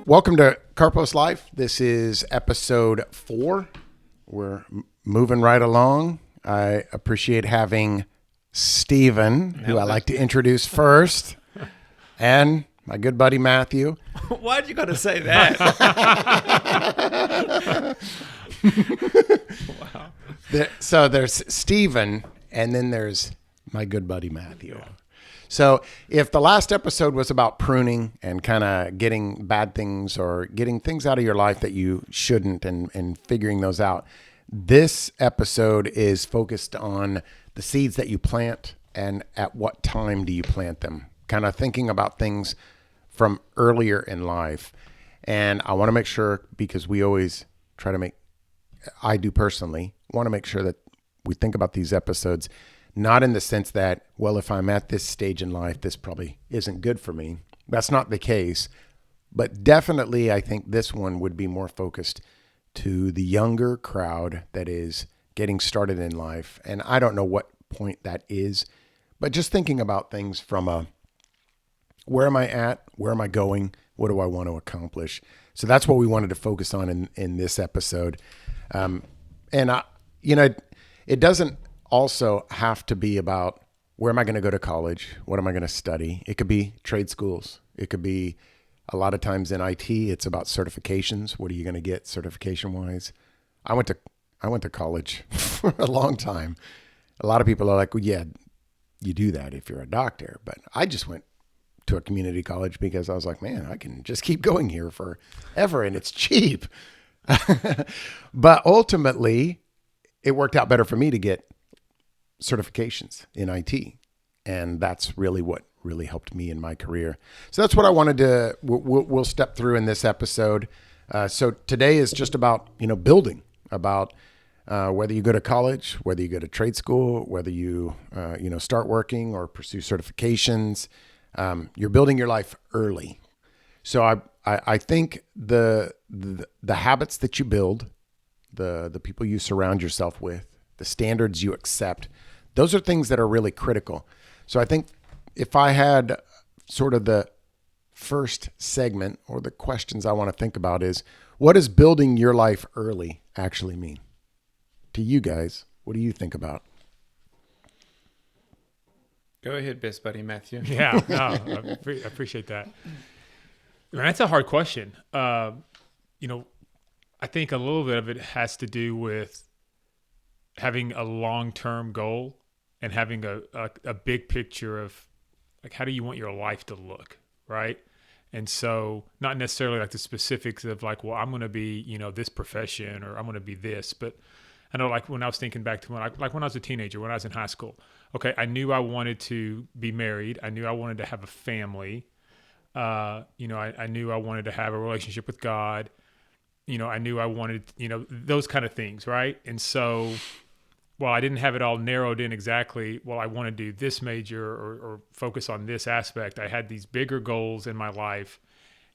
welcome to Karpos Life. This is episode 4. We're moving right along. I appreciate having Stephen, who I like to introduce first, and my good buddy Matthew. Why'd you got to say that? Wow. So there's Stephen, and then there's my good buddy Matthew. Yeah. So if the last episode was about pruning and kind of getting bad things or getting things out of your life that you shouldn't and figuring those out, this episode is focused on the seeds that you plant and at what time do you plant them, kind of thinking about things from earlier in life. And I want to make sure, because we always try to I do personally, want to make sure that we think about these episodes not in the sense that, well, if I'm at this stage in life, this probably isn't good for me. That's not the case. But definitely, I think this one would be more focused to the younger crowd that is getting started in life. And I don't know what point that is, but just thinking about things from where am I at? Where am I going? What do I want to accomplish? So that's what we wanted to focus on in this episode. It doesn't also have to be about where am I going to go to college? What am I going to study? It could be trade schools. It could be a lot of times in IT, it's about certifications. What are you going to get certification wise? I went to college for a long time. A lot of people are like, well, yeah, you do that if you're a doctor. But I just went to a community college because I was like, man, I can just keep going here forever and it's cheap. But ultimately, it worked out better for me to get certifications in IT. And that's really what really helped me in my career. So that's what I wanted to, we'll step through in this episode. So today is just about, building, about whether you go to college, whether you go to trade school, whether you, start working or pursue certifications, you're building your life early. So I think the habits that you build, the people you surround yourself with, the standards you accept, those are things that are really critical. So I think if I had sort of the first segment or the questions I want to think about is, what does building your life early actually mean to you guys? What do you think about? Go ahead, best buddy Matthew. Yeah, no, I appreciate that. Man, that's a hard question. I think a little bit of it has to do with having a long-term goal and having a big picture of like, how do you want your life to look, right? And so not necessarily like the specifics of like, well, I'm going to be, this profession or I'm going to be this, but I know like when I was thinking back to when I was a teenager, when I was in high school, okay, I knew I wanted to be married. I knew I wanted to have a family. I knew I wanted to have a relationship with God. I knew I wanted, those kind of things, right? And so while I didn't have it all narrowed in exactly, well, I want to do this major or focus on this aspect, I had these bigger goals in my life.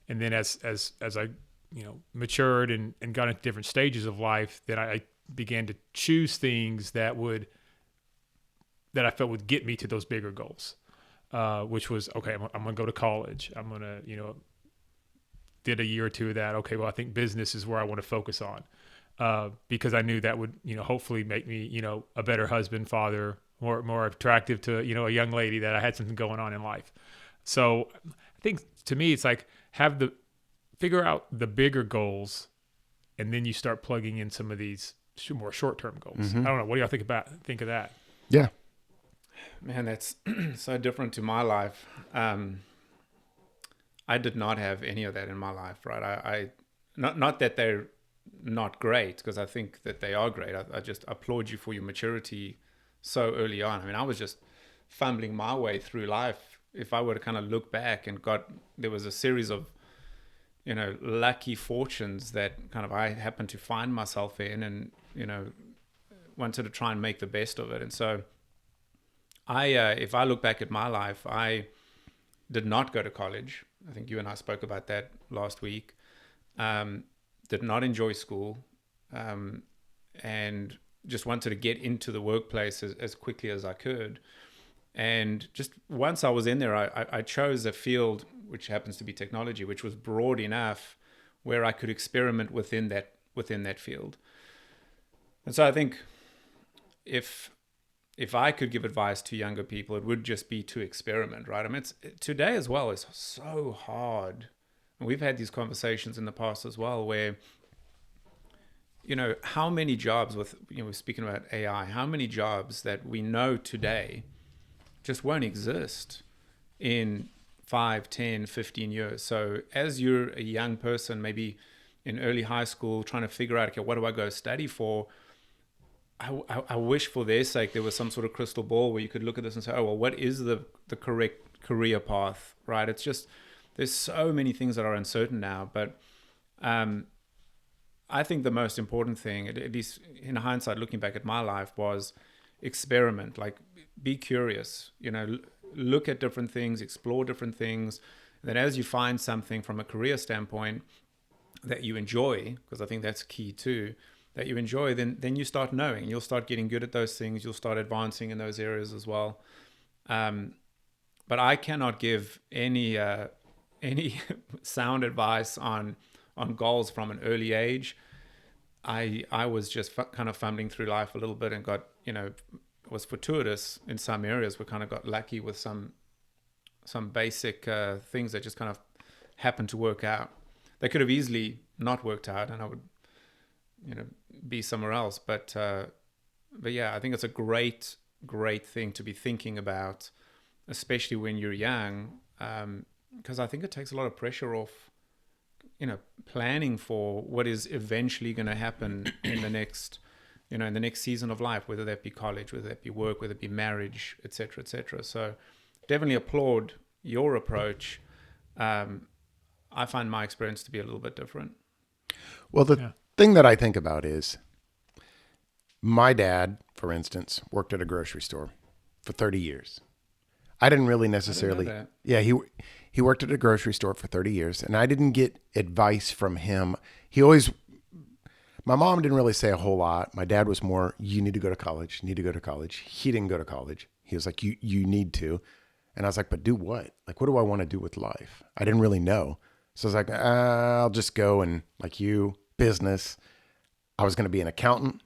And then as I, matured and got into different stages of life, then I began to choose things that I felt would get me to those bigger goals, which was, okay, I'm going to go to college. I'm going to, did a year or two of that. Okay, well, I think business is where I want to focus on. Because I knew that would, hopefully make me, a better husband, father, more attractive to, a young lady, that I had something going on in life. So I think to me, it's like figure out the bigger goals, and then you start plugging in some of these more short-term goals. Mm-hmm. I don't know. What do y'all think of that? Yeah, man, that's so different to my life. I did not have any of that in my life, right? I not that they're not great, because I think that they are great. I just applaud you for your maturity so early on. I mean, I was just fumbling my way through life. If I were to kind of look back there was a series of, lucky fortunes that kind of I happened to find myself in, and, wanted to try and make the best of it. And so if I look back at my life, I did not go to college. I think you and I spoke about that last week. Did not enjoy school, and just wanted to get into the workplace as quickly as I could. And just once I was in there, I chose a field which happens to be technology, which was broad enough where I could experiment within that field. And so I think if I could give advice to younger people, it would just be to experiment, right? I mean, today as well is so hard. And we've had these conversations in the past as well where, how many jobs we're speaking about AI, how many jobs that we know today just won't exist in 5, 10, 15 years. So as you're a young person, maybe in early high school, trying to figure out, okay, what do I go study for? I wish for their sake there was some sort of crystal ball where you could look at this and say, oh, well, what is the correct career path, right? It's just, there's so many things that are uncertain now. But I think the most important thing, at least in hindsight, looking back at my life, was experiment, like be curious, look at different things, explore different things. And then as you find something from a career standpoint that you enjoy, because I think that's key too, that you enjoy, then you start knowing, you'll start getting good at those things, you'll start advancing in those areas as well. But I cannot give any sound advice on goals from an early age. I was just kind of fumbling through life a little bit and got, was fortuitous in some areas. We kind of got lucky with some basic things that just kind of happened to work out. They could have easily not worked out, and I would, be somewhere else. But yeah, I think it's a great thing to be thinking about, especially when you're young, because I think it takes a lot of pressure off, planning for what is eventually going to happen in the next, in the next season of life, whether that be college, whether that be work, whether it be marriage, etc., etc. So definitely applaud your approach. I find my experience to be a little bit different. Well, the thing that I think about is my dad, for instance, worked at a grocery store for 30 years. I didn't really necessarily. I didn't know that. Yeah, he worked at a grocery store for 30 years, and I didn't get advice from him. My mom didn't really say a whole lot. My dad was more, you need to go to college, you need to go to college. He didn't go to college. He was like, you need to. And I was like, but do what? Like, what do I want to do with life? I didn't really know. So I was like, I'll just go and business. I was going to be an accountant.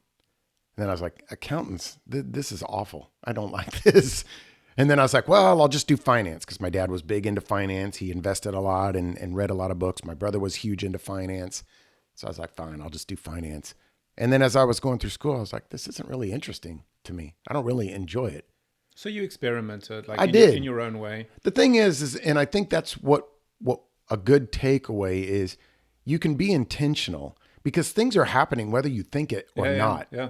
And then I was like, accountants, this is awful. I don't like this. And then I was like, well, I'll just do finance, because my dad was big into finance. He invested a lot and read a lot of books. My brother was huge into finance. So I was like, fine, I'll just do finance. And then as I was going through school, I was like, this isn't really interesting to me. I don't really enjoy it. So you experimented, like I did. In your own way. The thing is, and I think that's what a good takeaway is, you can be intentional because things are happening whether you think it or not. Yeah.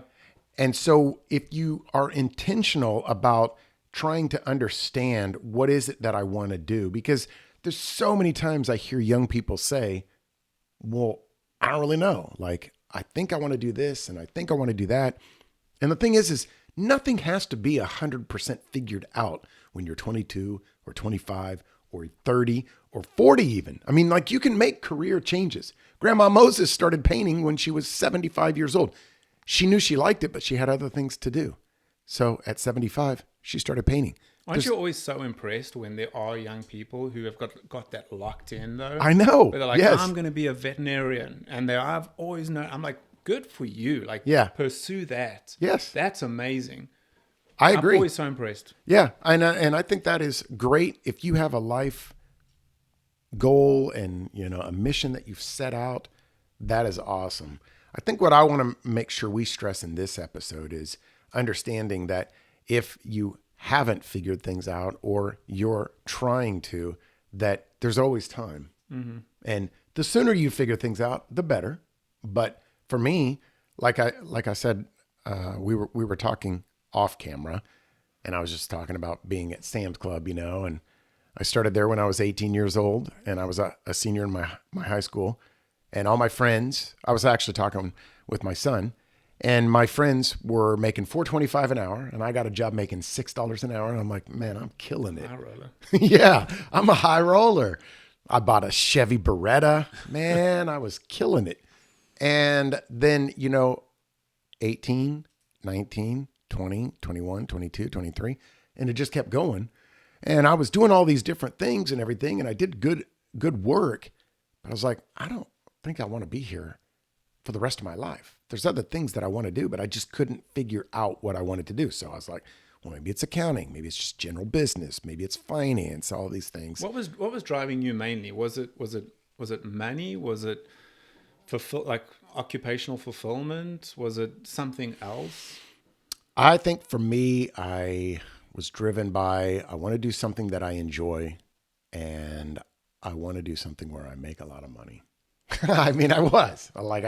And so if you are intentional about trying to understand what is it that I want to do, because there's so many times I hear young people say, well, I don't really know. Like, I think I want to do this and I think I want to do that. And the thing is nothing has to be 100% figured out when you're 22 or 25 or 30 or 40 even. I mean, like, you can make career changes. Grandma Moses started painting when she was 75 years old. She knew she liked it, but she had other things to do. So at 75, she started painting. Aren't you always so impressed when there are young people who have got that locked in, though? I know. Where they're like, yes. I'm going to be a veterinarian. And I've always known, I'm like, good for you. Like, pursue that. Yes. That's amazing. I agree. I'm always so impressed. Yeah. And I think that is great. If you have a life goal and, a mission that you've set out, that is awesome. I think what I want to make sure we stress in this episode is understanding that if you haven't figured things out or you're trying to, that there's always time. Mm-hmm. And the sooner you figure things out, the better. But for me, like I said, we were talking off camera, and I was just talking about being at Sam's Club, and I started there when I was 18 years old, and I was a senior in my high school, and all my friends, I was actually talking with my son, and my friends were making $4.25 an hour, and I got a job making $6 an hour, and I'm like, man, I'm killing it. High roller. Yeah, I'm a high roller. I bought a Chevy Beretta. Man, I was killing it. And then, 18, 19, 20, 21, 22, 23, and it just kept going. And I was doing all these different things and everything, and I did good work. But I was like, think I want to be here for the rest of my life. There's other things that I want to do, but I just couldn't figure out what I wanted to do. So I was like, well, maybe it's accounting, maybe it's just general business, maybe it's finance, all these things. What was driving you mainly? Was it money? Was it like occupational fulfillment? Was it something else? I think for me, I was driven by, I want to do something that I enjoy, and I want to do something where I make a lot of money. I mean, I was like,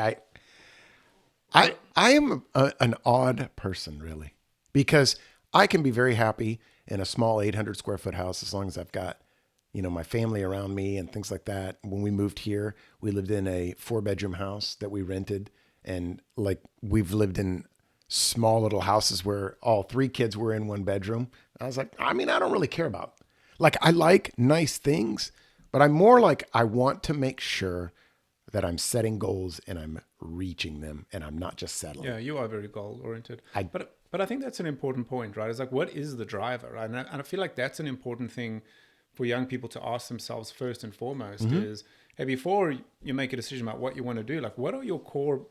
I am an odd person, really, because I can be very happy in a small 800 square foot house as long as I've got, my family around me and things like that. When we moved here, we lived in a 4-bedroom house that we rented, and like we've lived in small little houses where all 3 kids were in 1 bedroom. I was like, I mean, I don't really care about, like, I like nice things, but I'm more like, I want to make sure that I'm setting goals and I'm reaching them and I'm not just settling. Yeah, you are very goal oriented. But I think that's an important point, right? It's like, what is the driver, right? And I feel like that's an important thing for young people to ask themselves first and foremost is, hey, before you make a decision about what you want to do, like, what are your core,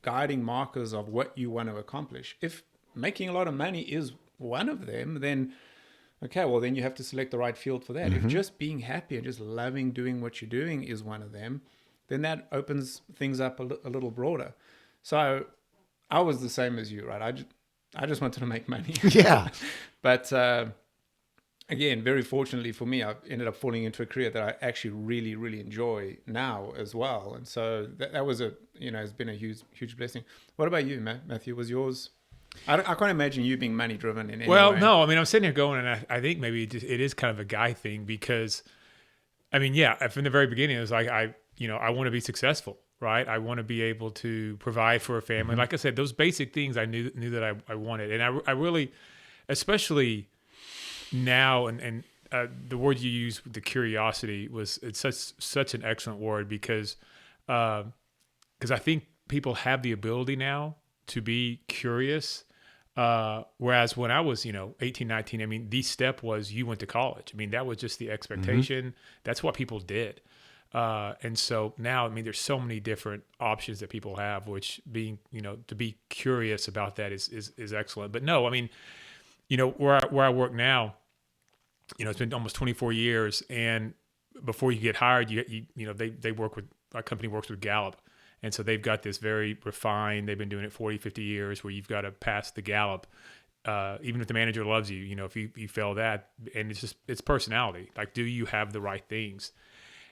guiding markers of what you want to accomplish? If making a lot of money is one of them, then okay, well, then you have to select the right field for that. If just being happy and just loving doing what you're doing is one of them, then that opens things up a little broader. So I was the same as you, right? I just wanted to make money. Yeah. But again, very fortunately for me, I ended up falling into a career that I actually really, really enjoy now as well. And so that was it's been a huge blessing. What about you, Matthew? Was yours? I can't imagine you being money driven in any way. No, I mean, I'm sitting here going, and I think maybe it is kind of a guy thing because, I mean, yeah, from the very beginning, it was like, I want to be successful, right? I want to be able to provide for a family. Like I said, those basic things I knew that I wanted. And I really, especially now, and the word you used, the curiosity, it's such an excellent word because I think people have the ability now to be curious. Whereas when I was, 18, 19, I mean, the step was you went to college. I mean, that was just the expectation. That's what people did. And so now, I mean, there's so many different options that people have, which being, to be curious about that is excellent. But no, I mean, where I work now, it's been almost 24 years. And before you get hired, they work with, our company works with Gallup. And so they've got this very refined, they've been doing it 40, 50 years where you've got to pass the Gallup. Even if the manager loves you, if you fail that, and it's personality. Like, do you have the right things?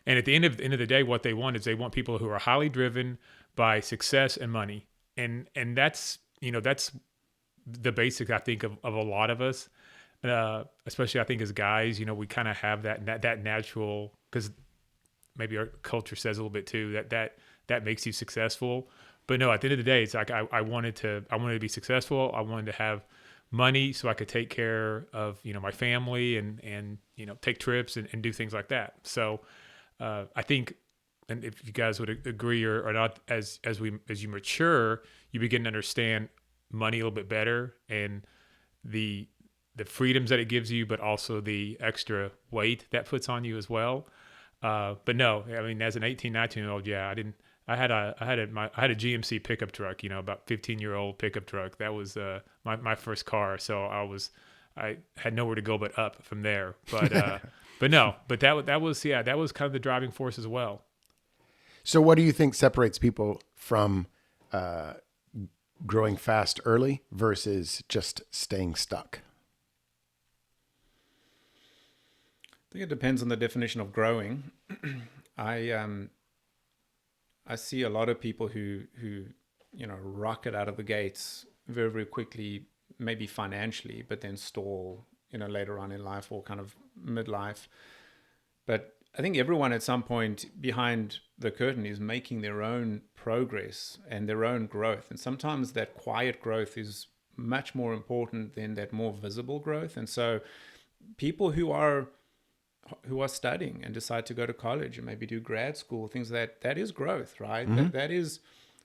And at the end of the day, what they want is they want people who are highly driven by success and money. And that's the basic, I think, of a lot of us, especially I think as guys, we kind of have that natural, because maybe our culture says a little bit too, that makes you successful. But no, at the end of the day, it's like I wanted to be successful. I wanted to have money so I could take care of, my family and take trips and do things like that. So I think, and if you guys would agree or not, as you mature, you begin to understand money a little bit better and the freedoms that it gives you, but also the extra weight that puts on you as well. But no, I mean, as an 18, 19-year-old, yeah, I had a GMC pickup truck, about 15-year-old pickup truck. That was my first car. So I had nowhere to go but up from there. But that was kind of the driving force as well. So what do you think separates people from growing fast early versus just staying stuck? I think it depends on the definition of growing. I see a lot of people who rocket out of the gates very, very quickly, maybe financially, but then stall, later on in life or kind of midlife. But I think everyone at some point behind the curtain is making their own progress and their own growth. And sometimes that quiet growth is much more important than that more visible growth. And so people who are studying and decide to go to college and maybe do grad school, things that is growth, right? That is,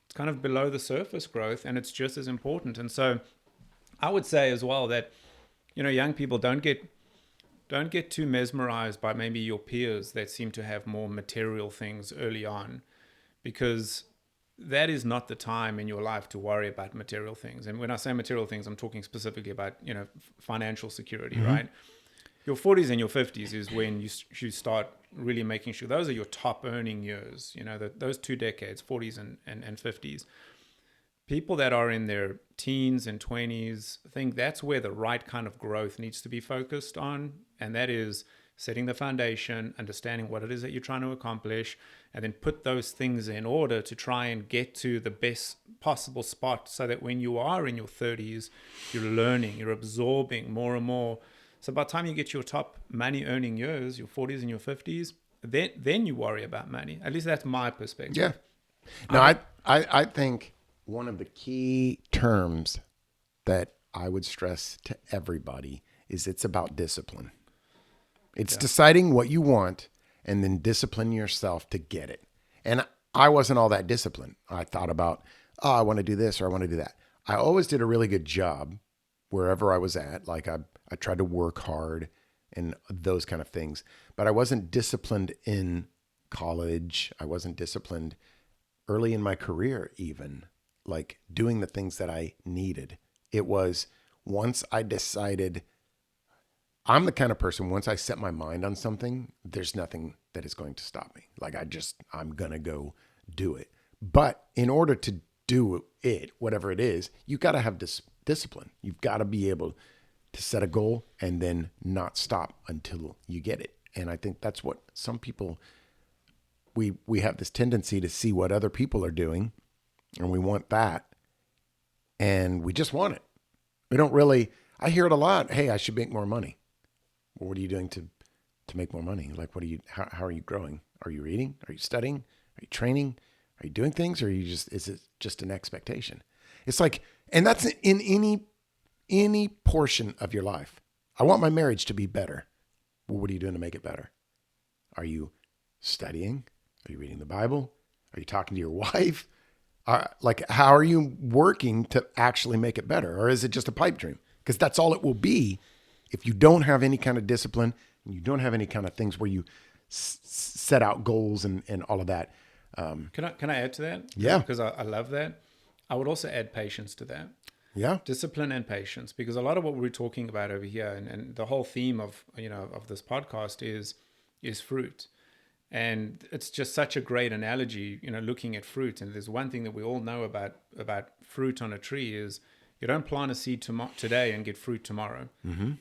it's kind of below the surface growth, and it's just as important. And so I would say as well that, young people don't get don't get too mesmerized by maybe your peers that seem to have more material things early on, because that is not the time in your life to worry about material things. And when I say material things, I'm talking specifically about, financial security, right? Your 40s and your 50s is when you start really making sure those are your top earning years, those 2 decades, 40s and 50s. People that are in their teens and 20s, I think that's where the right kind of growth needs to be focused on. And that is setting the foundation, understanding what it is that you're trying to accomplish, and then put those things in order to try and get to the best possible spot, so that when you are in your 30s, you're learning, you're absorbing more and more. So by the time you get your top money earning years, your 40s and your 50s, then you worry about money. At least that's my perspective. Yeah. No, I think one of the key terms that I would stress to everybody is it's about discipline. It's deciding what you want and then discipline yourself to get it. And I wasn't all that disciplined. I thought about, I want to do this or I want to do that. I always did a really good job wherever I was at. Like I tried to work hard and those kind of things, but I wasn't disciplined in college. I wasn't disciplined early in my career, even like doing the things that I needed. It was once I decided, I'm the kind of person, once I set my mind on something, there's nothing that is going to stop me. Like I'm going to go do it. But in order to do it, whatever it is, you got to have this discipline. You've got to be able to set a goal and then not stop until you get it. And I think that's what some people, we have this tendency to see what other people are doing, and we want that. And we just want it. We don't really, I hear it a lot. Hey, I should make more money. Well, what are you doing to make more money? Like, how are you growing? Are you reading? Are you studying? Are you training? Are you doing things? Or is it just an expectation? It's like, and that's in any portion of your life. I want my marriage to be better. Well, what are you doing to make it better? Are you studying? Are you reading the Bible? Are you talking to your wife? How are you working to actually make it better? Or is it just a pipe dream? Because that's all it will be if you don't have any kind of discipline and you don't have any kind of things where you set out goals and all of that. Can I add to that? Yeah. Because I love that. I would also add patience to that. Yeah. Discipline and patience, because a lot of what we're talking about over here and the whole theme of this podcast is fruit. And it's just such a great analogy, looking at fruit. And there's one thing that we all know about fruit on a tree is you don't plant a seed today and get fruit tomorrow,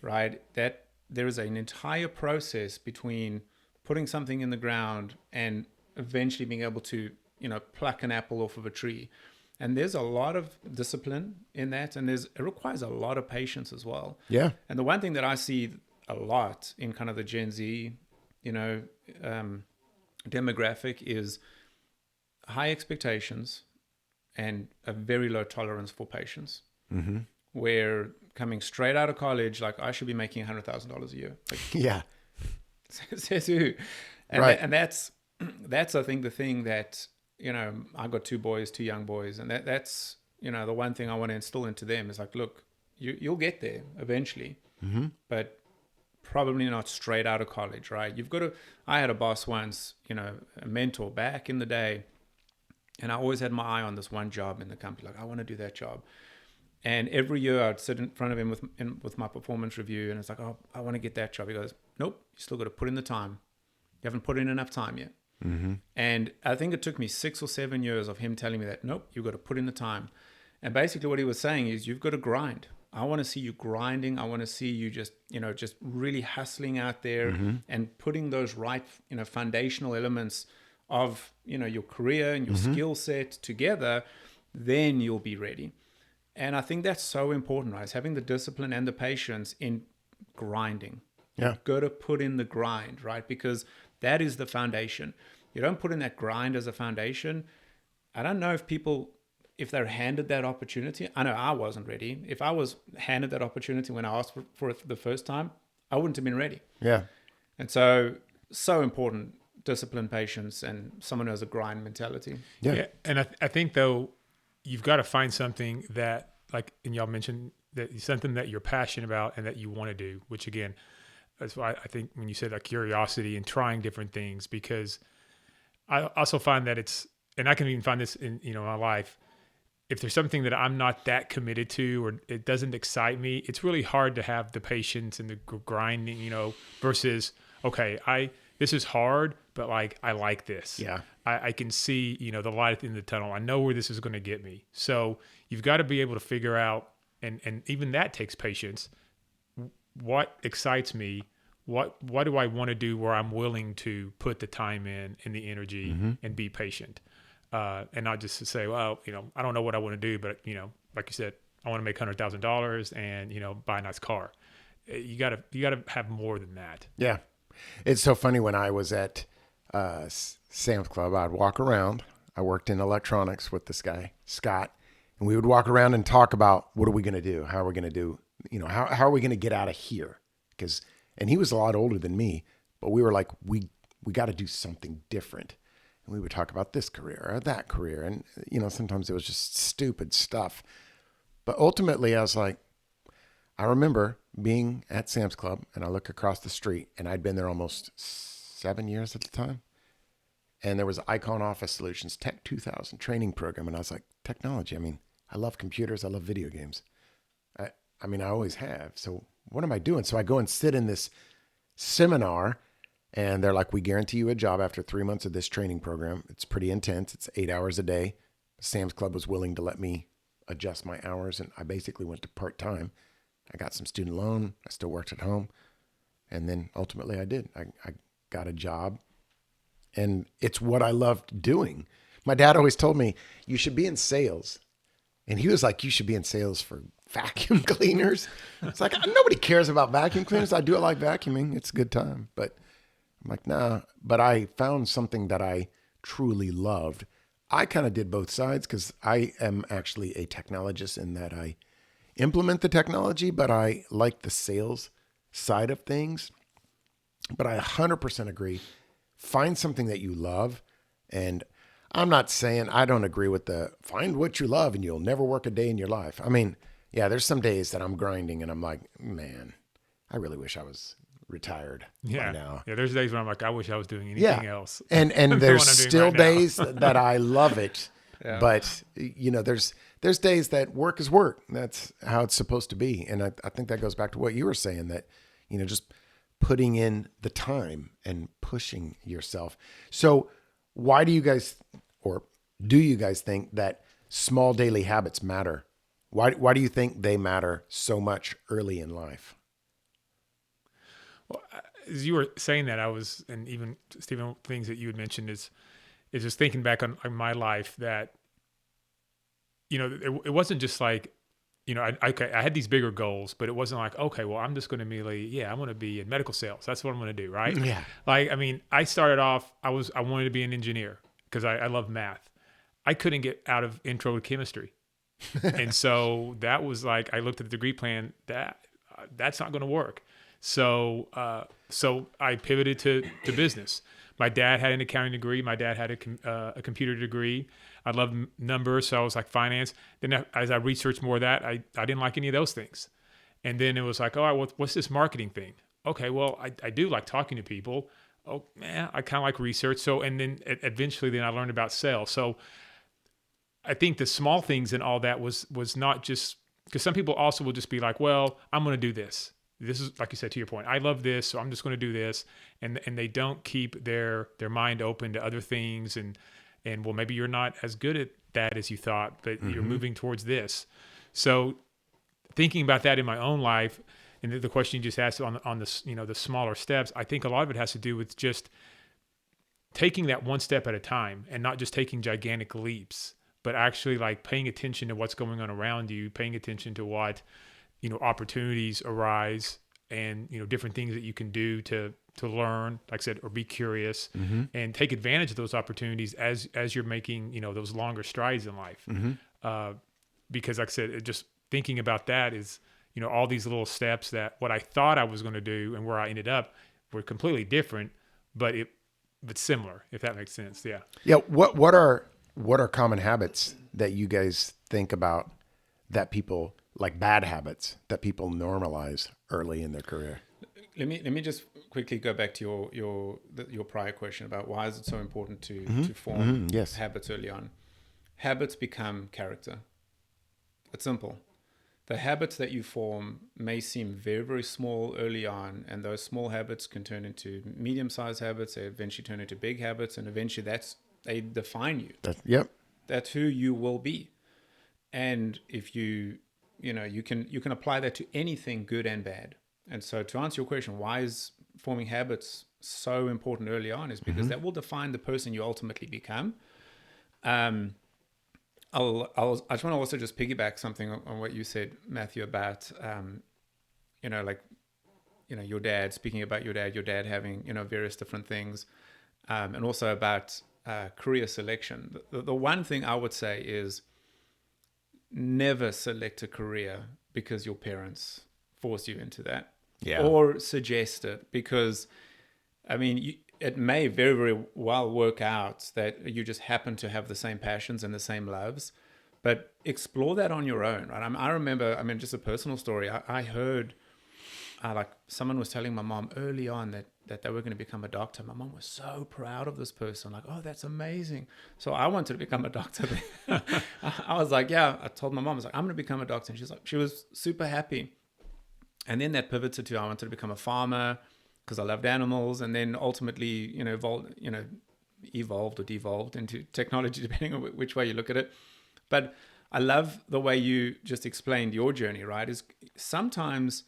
right? That there is an entire process between putting something in the ground and eventually being able to, pluck an apple off of a tree. And there's a lot of discipline in that, and it requires a lot of patience as well. Yeah. And the one thing that I see a lot in kind of the Gen Z, demographic is high expectations and a very low tolerance for patience. Mm-hmm. Where coming straight out of college, like I should be making $100,000 a year. Like, Yeah. Says who? And Right. And that's I think the thing that, I got 2 young boys, and that's, the one thing I want to instill into them is like, look, you'll get there eventually, but probably not straight out of college, right? I had a boss once, a mentor back in the day, and I always had my eye on this one job in the company. Like, I want to do that job. And every year I'd sit in front of him with my performance review, and it's like, oh, I want to get that job. He goes, nope, you still got to put in the time. You haven't put in enough time yet. Mm-hmm. And I think it took me 6 or 7 years of him telling me that, nope, you've got to put in the time. And basically what he was saying is, you've got to grind. I want to see you grinding. I want to see you just really hustling out there and putting those right, foundational elements of, your career and your skill set together, then you'll be ready. And I think that's so important, right? It's having the discipline and the patience in grinding. Yeah. You've got to put in the grind, right? Because that is the foundation. You don't put in that grind as a foundation. I don't know if they're handed that opportunity. I know I wasn't ready. If I was handed that opportunity when I asked for it the first time, I wouldn't have been ready. Yeah. And so important, discipline, patience, and someone who has a grind mentality. Yeah. And I think, though, you've got to find something that, like, and y'all mentioned that something that you're passionate about and that you want to do, which again, That's why I think when you said that curiosity and trying different things, because I also find that and I can even find this in, my life. If there's something that I'm not that committed to, or it doesn't excite me, it's really hard to have the patience and the grinding, versus, okay, this is hard, but like, I like this. Yeah. I can see, the light at the end of the tunnel. I know where this is going to get me. So you've got to be able to figure out, and even that takes patience. What excites me? What do I want to do where I'm willing to put the time in and the energy and be patient? And not just to say, well, I don't know what I want to do, but like you said, I want to make $100,000 and, buy a nice car. You gotta have more than that. Yeah. It's so funny when I was at Sam's Club, I'd walk around. I worked in electronics with this guy, Scott, and we would walk around and talk about what are we going to do? How are we going to do? How are we going to get out of here? And he was a lot older than me, but we were like, we got to do something different. And we would talk about this career or that career. And, sometimes it was just stupid stuff. But ultimately I was like, I remember being at Sam's Club and I look across the street and I'd been there almost 7 years at the time. And there was Icon Office Solutions Tech 2000 training program. And I was like, technology. I mean, I love computers. I love video games. I always have. So what am I doing? So I go and sit in this seminar and they're like, we guarantee you a job after 3 months of this training program. It's pretty intense. It's 8 hours a day. Sam's Club was willing to let me adjust my hours. And I basically went to part-time. I got some student loan. I still worked at home. And then ultimately I did. I got a job. And it's what I loved doing. My dad always told me, you should be in sales. And he was like, you should be in sales for vacuum cleaners. It's like, nobody cares about vacuum cleaners. I do like vacuuming. It's a good time. But I'm like, nah. But I found something that I truly loved. I kind of did both sides because I am actually a technologist in that I implement the technology, but I like the sales side of things. But I 100% agree. Find something that you love. And I'm not saying I don't agree with find what you love and you'll never work a day in your life. I mean, yeah, there's some days that I'm grinding and I'm like, man, I really wish I was retired by now. Yeah, there's days when I'm like, I wish I was doing anything else. And there's still days that I love it. Yeah. But, there's days that work is work. That's how it's supposed to be. And I think that goes back to what you were saying, that, just putting in the time and pushing yourself. So why do you guys think that small daily habits matter? Why do you think they matter so much early in life? Well, as you were saying that, and even Stephen, things that you had mentioned is just thinking back on my life that, it wasn't just like, I had these bigger goals, but it wasn't like, okay, well, I'm just going to immediately, I'm going to be in medical sales. That's what I'm going to do. Right. Yeah. I started off, I wanted to be an engineer because I love math. I couldn't get out of intro to chemistry. And so that was like, I looked at the degree plan that's not going to work. So I pivoted to business. My dad had an accounting degree. My dad had a computer degree. I loved numbers, so I was like finance. Then as I researched more of that, I didn't like any of those things. And then it was like, all right, well, what's this marketing thing? Okay, well, I do like talking to people. Oh, man, I kind of like research. So, and then eventually I learned about sales. So I think the small things and all that was not just, because some people also will just be like, well, I'm going to do this. This is, like you said, to your point, I love this, so I'm just going to do this. And they don't keep their mind open to other things. And well, maybe you're not as good at that as you thought, but you're moving towards this. So thinking about that in my own life, and the question you just asked on the, the smaller steps, I think a lot of it has to do with just taking that one step at a time and not just taking gigantic leaps, but actually like paying attention to what's going on around you, paying attention to what, opportunities arise and, different things that you can do to learn, like I said, or be curious and take advantage of those opportunities as you're making, those longer strides in life. Because like I said, just thinking about that is, all these little steps that what I thought I was going to do and where I ended up were completely different, but similar, if that makes sense. Yeah. Yeah. What are common habits that you guys think about that people, like bad habits that people normalize early in their career? let me just quickly go back to your prior question about why is it so important to form Yes. habits early on. Habits become character. It's simple. The habits that you form may seem very, very small early on, and those small habits can turn into medium-sized habits. They eventually turn into big habits, and eventually they define you. Yep. That's who you will be. And if you can apply that to anything, good and bad. And so, to answer your question, why is forming habits so important early on? Is because that will define the person you ultimately become. I just want to also just piggyback something on what you said, Matthew, about your dad, speaking about your dad having various different things, and also about career selection. The one thing I would say is never select a career because your parents force you into that, or suggest it, because I mean, it may very, very well work out that you just happen to have the same passions and the same loves, but explore that on your own, right? I remember, just a personal story. I heard like someone was telling my mom early on that they were going to become a doctor. My mom was so proud of this person, like, oh, that's amazing. So I wanted to become a doctor. I was like, yeah, I told my mom, I was like, I'm going to become a doctor. And she was super happy. And then that pivoted to, I wanted to become a farmer because I loved animals, and then ultimately, evolved or devolved into technology, depending on which way you look at it. But I love the way you just explained your journey, right? Is sometimes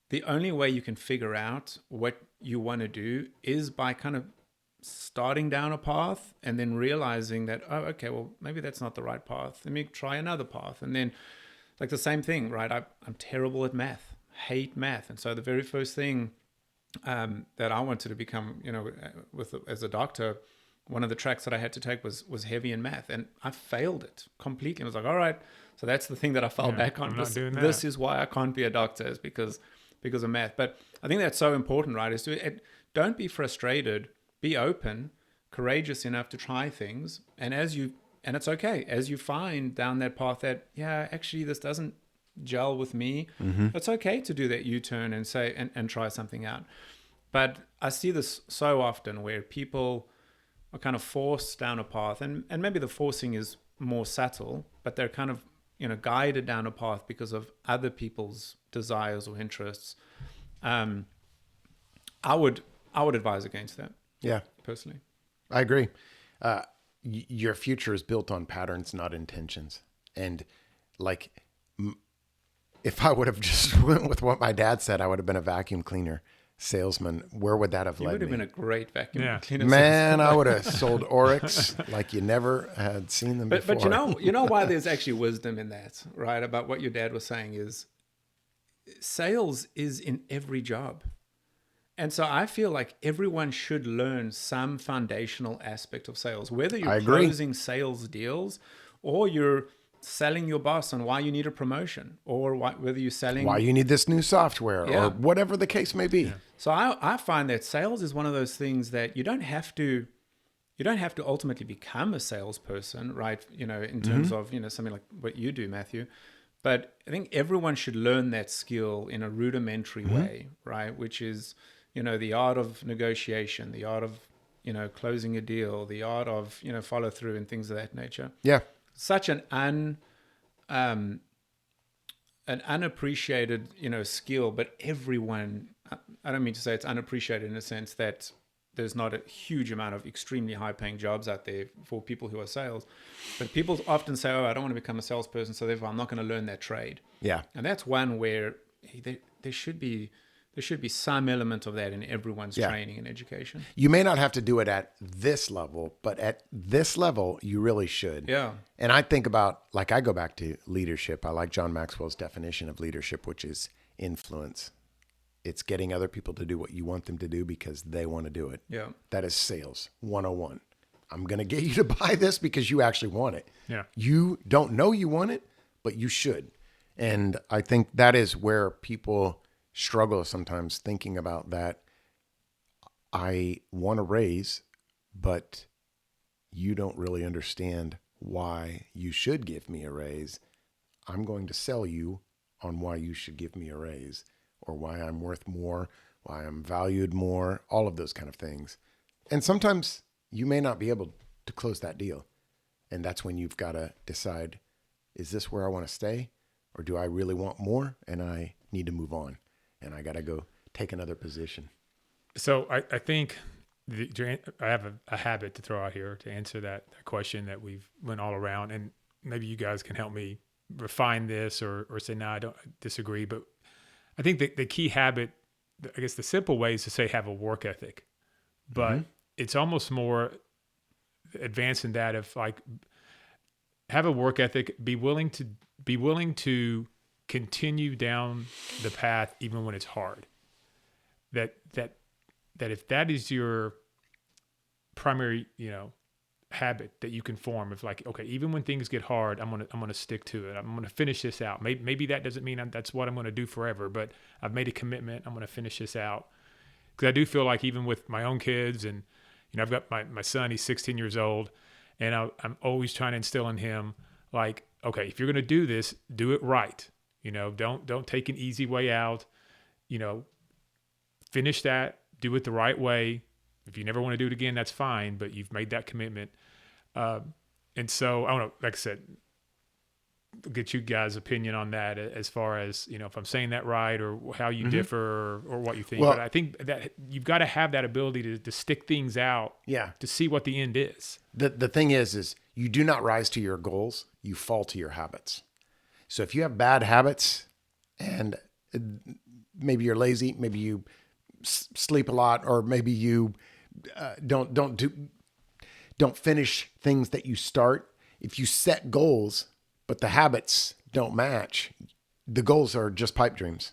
the only way you can figure out what you want to do is by kind of starting down a path and then realizing that, oh, okay, well, maybe that's not the right path. Let me try another path. And then like the same thing, right? I'm terrible at math, hate math. And so the very first thing that I wanted to become, as a doctor, one of the tracks that I had to take was heavy in math, and I failed it completely. I was like, all right, so that's the thing that I fell back on. This is why I can't be a doctor, is because of math. But I think that's so important, right? Is don't be frustrated, be open, courageous enough to try things, and it's okay as you find down that path that, yeah, actually this doesn't gel with me. It's okay to do that U-turn and say and try something out. But I see this so often where people are kind of forced down a path, and maybe the forcing is more subtle, but they're kind of guided down a path because of other people's desires or interests. I would advise against that. Yeah, personally, I agree. Your future is built on patterns, not intentions. And like, if I would have just went with what my dad said, I would have been a vacuum cleaner salesman. Where would that have led me? You would have been a great vacuum cleaner. Man, I would have sold Oryx like you never had seen them before. But you know why there's actually wisdom in that, right? About what your dad was saying is sales is in every job. And so I feel like everyone should learn some foundational aspect of sales, whether you're closing sales deals or you're selling your boss on why you need a promotion, or whether you're selling why you need this new software, or whatever the case may be. So I find that sales is one of those things that you don't have to ultimately become a salesperson, right? In terms of, something like what you do, Matthew. But I think everyone should learn that skill in a rudimentary way, right? Which is, the art of negotiation, the art of, closing a deal, the art of, follow through and things of that nature. Yeah. Such an unappreciated, skill, but everyone, I don't mean to say it's unappreciated in a sense that there's not a huge amount of extremely high paying jobs out there for people who are sales, but people often say, oh, I don't want to become a salesperson, so therefore I'm not going to learn that trade. Yeah. And that's one where there should be some element of that in everyone's training and education. You may not have to do it at this level, but at this level, you really should. Yeah. And I think about, like, I go back to leadership. I like John Maxwell's definition of leadership, which is influence. It's getting other people to do what you want them to do because they want to do it. Yeah. That is sales 101. I'm going to get you to buy this because you actually want it. Yeah. You don't know you want it, but you should. And I think that is where people struggle sometimes, thinking about that. I want a raise, but you don't really understand why you should give me a raise. I'm going to sell you on why you should give me a raise, or why I'm worth more, why I'm valued more, all of those kind of things. And sometimes you may not be able to close that deal. And that's when you've got to decide, is this where I want to stay? Or do I really want more and I need to move on? And I got to go take another position. So I think I have a habit to throw out here to answer that question that we've went all around. And maybe you guys can help me refine this or say, no, I don't disagree. But I think the key habit, I guess the simple way is to say have a work ethic. But it's almost more advanced in that of like, have a work ethic, be willing to continue down the path even when it's hard. That if that is your primary, habit that you can form of like, okay, even when things get hard, I'm gonna stick to it. I'm gonna finish this out. Maybe that doesn't mean that's what I'm gonna do forever, but I've made a commitment. I'm gonna finish this out. Because I do feel like even with my own kids, and I've got my son. He's 16 years old, and I'm always trying to instill in him like, okay, if you're gonna do this, do it right. Don't take an easy way out. Finish that. Do it the right way. If you never want to do it again, that's fine, but you've made that commitment. And so I don't know, like I said, get you guys' opinion on that as far as, if I'm saying that right or how you differ or what you think. Well, but I think that you've got to have that ability to stick things out to see what the end is. The thing is you do not rise to your goals. You fall to your habits. So if you have bad habits and maybe you're lazy, maybe you sleep a lot, or maybe you don't finish things that you start. If you set goals, but the habits don't match, the goals are just pipe dreams.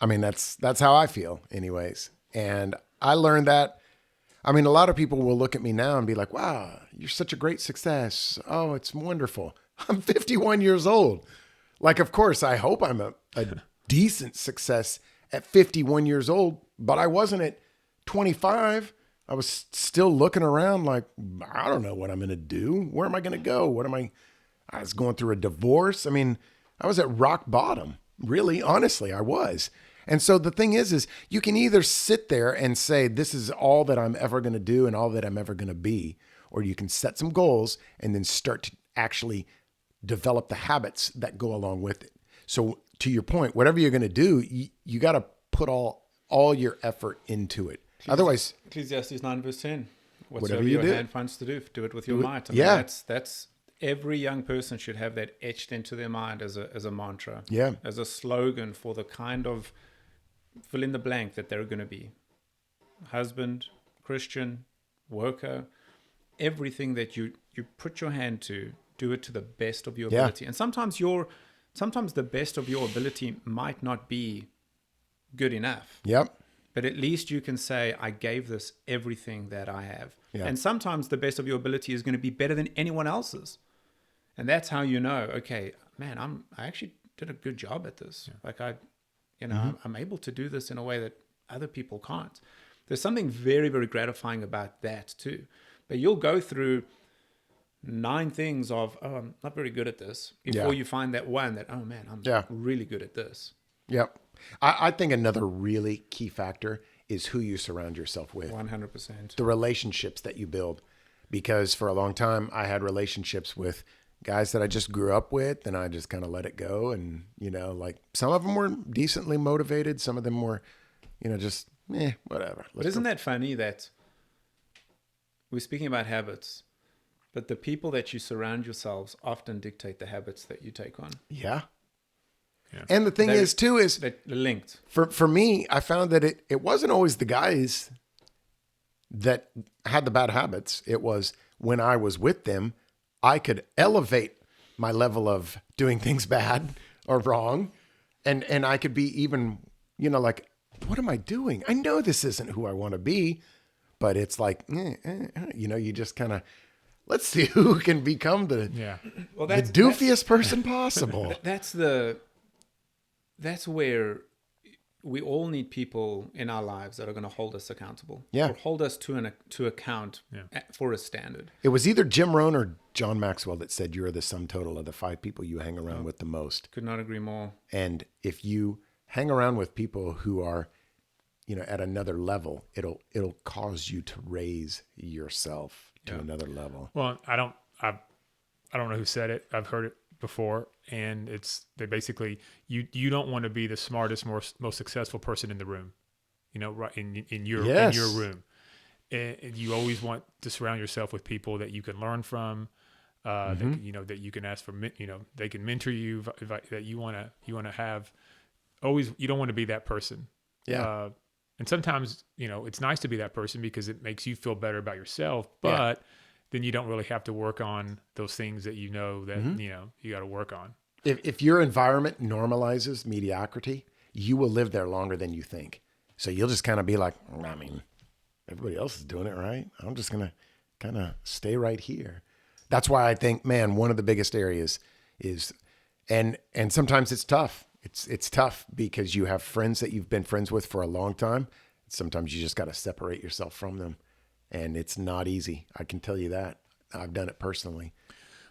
I mean, that's how I feel anyways. And I learned that. I mean, a lot of people will look at me now and be like, wow, you're such a great success. Oh, it's wonderful. I'm 51 years old. Like, of course, I hope I'm a decent success at 51 years old, but I wasn't at 25. I was still looking around like, I don't know what I'm going to do. Where am I going to go? I was going through a divorce. I mean, I was at rock bottom. Really, honestly, I was. And so the thing is you can either sit there and say, this is all that I'm ever going to do and all that I'm ever going to be, or you can set some goals and then start to actually develop the habits that go along with it. So to your point, whatever you're going to do, you got to put all your effort into it. Otherwise, Ecclesiastes 9 verse 10. Whatever Whatsoever you your do, hand finds to do it with your might. I mean, yeah. That's every young person should have that etched into their mind as a mantra. Yeah. As a slogan for the kind of fill in the blank that they're going to be. Husband, Christian, worker, everything that you put your hand to, do it to the best of your ability. And sometimes the best of your ability might not be good enough. Yep. But at least you can say, I gave this everything that I have. Yeah. And sometimes the best of your ability is going to be better than anyone else's. And that's how you know, okay, man, I actually did a good job at this. Yeah. Like I'm able to do this in a way that other people can't. There's something very, very gratifying about that too. But you'll go through 9 things of, oh, I'm not very good at this, before you find that one that, oh man, I'm really good at this. Yep. I think another really key factor is who you surround yourself with. 100%. The relationships that you build. Because for a long time, I had relationships with guys that I just grew up with, and I just kind of let it go. And, like some of them were decently motivated. Some of them were, just, whatever. But isn't that funny that we're speaking about habits, but the people that you surround yourselves often dictate the habits that you take on? Yeah. And the thing is that linked. For me, I found that it wasn't always the guys that had the bad habits. It was when I was with them, I could elevate my level of doing things bad or wrong. And I could be even, like, what am I doing? I know this isn't who I want to be, but it's like, you just kind of, let's see who can become the doofiest person possible. That's where we all need people in our lives that are going to hold us accountable. Yeah. Or hold us to account for a standard. It was either Jim Rohn or John Maxwell that said you're the sum total of the 5 people you hang around with the most. Could not agree more. And if you hang around with people who are at another level, it'll cause you to raise yourself to another level. Well, I don't know who said it. I've heard it before, and they basically, you don't want to be the smartest, most successful person in the room, right in your room. And you always want to surround yourself with people that you can learn from, that you can ask for, they can mentor you, that you want to have. Always, you don't want to be that person. Yeah. And sometimes, it's nice to be that person because it makes you feel better about yourself, but then you don't really have to work on those things that you got to work on. If your environment normalizes mediocrity, you will live there longer than you think. So you'll just kind of be like, I mean, everybody else is doing it, right? I'm just going to kind of stay right here. That's why I think, man, one of the biggest areas is, and sometimes it's tough. It's tough because you have friends that you've been friends with for a long time. Sometimes you just got to separate yourself from them, and it's not easy. I can tell you that. I've done it personally.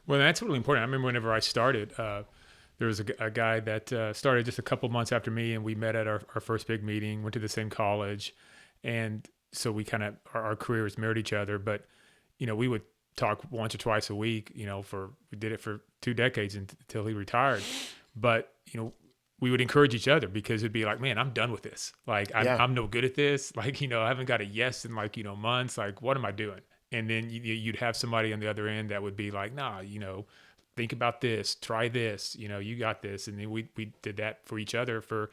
Well, that's really important. I remember whenever I started, there was a guy that started just a couple months after me, and we met at our first big meeting, went to the same college, and so we kind of, our careers mirrored each other, but, we would talk once or twice a week, we did it for 2 decades until he retired. But, we would encourage each other because it'd be like, man, I'm done with this. Like, I'm no good at this. Like, I haven't got a yes in months. Like, what am I doing? And then you'd have somebody on the other end that would be like, nah, think about this, try this, you got this. And then we did that for each other for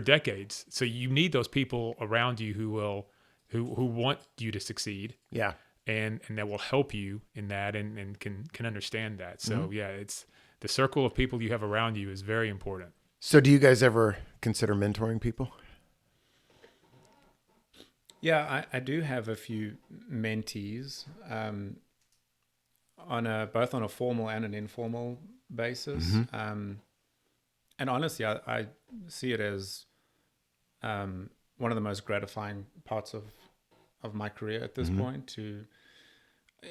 decades. So you need those people around you who want you to succeed. Yeah. And that will help you in that and can understand that. So it's the circle of people you have around you is very important. So do you guys ever consider mentoring people? Yeah, I do have a few mentees both on a formal and an informal basis. And honestly, I see it as one of the most gratifying parts of my career at this point.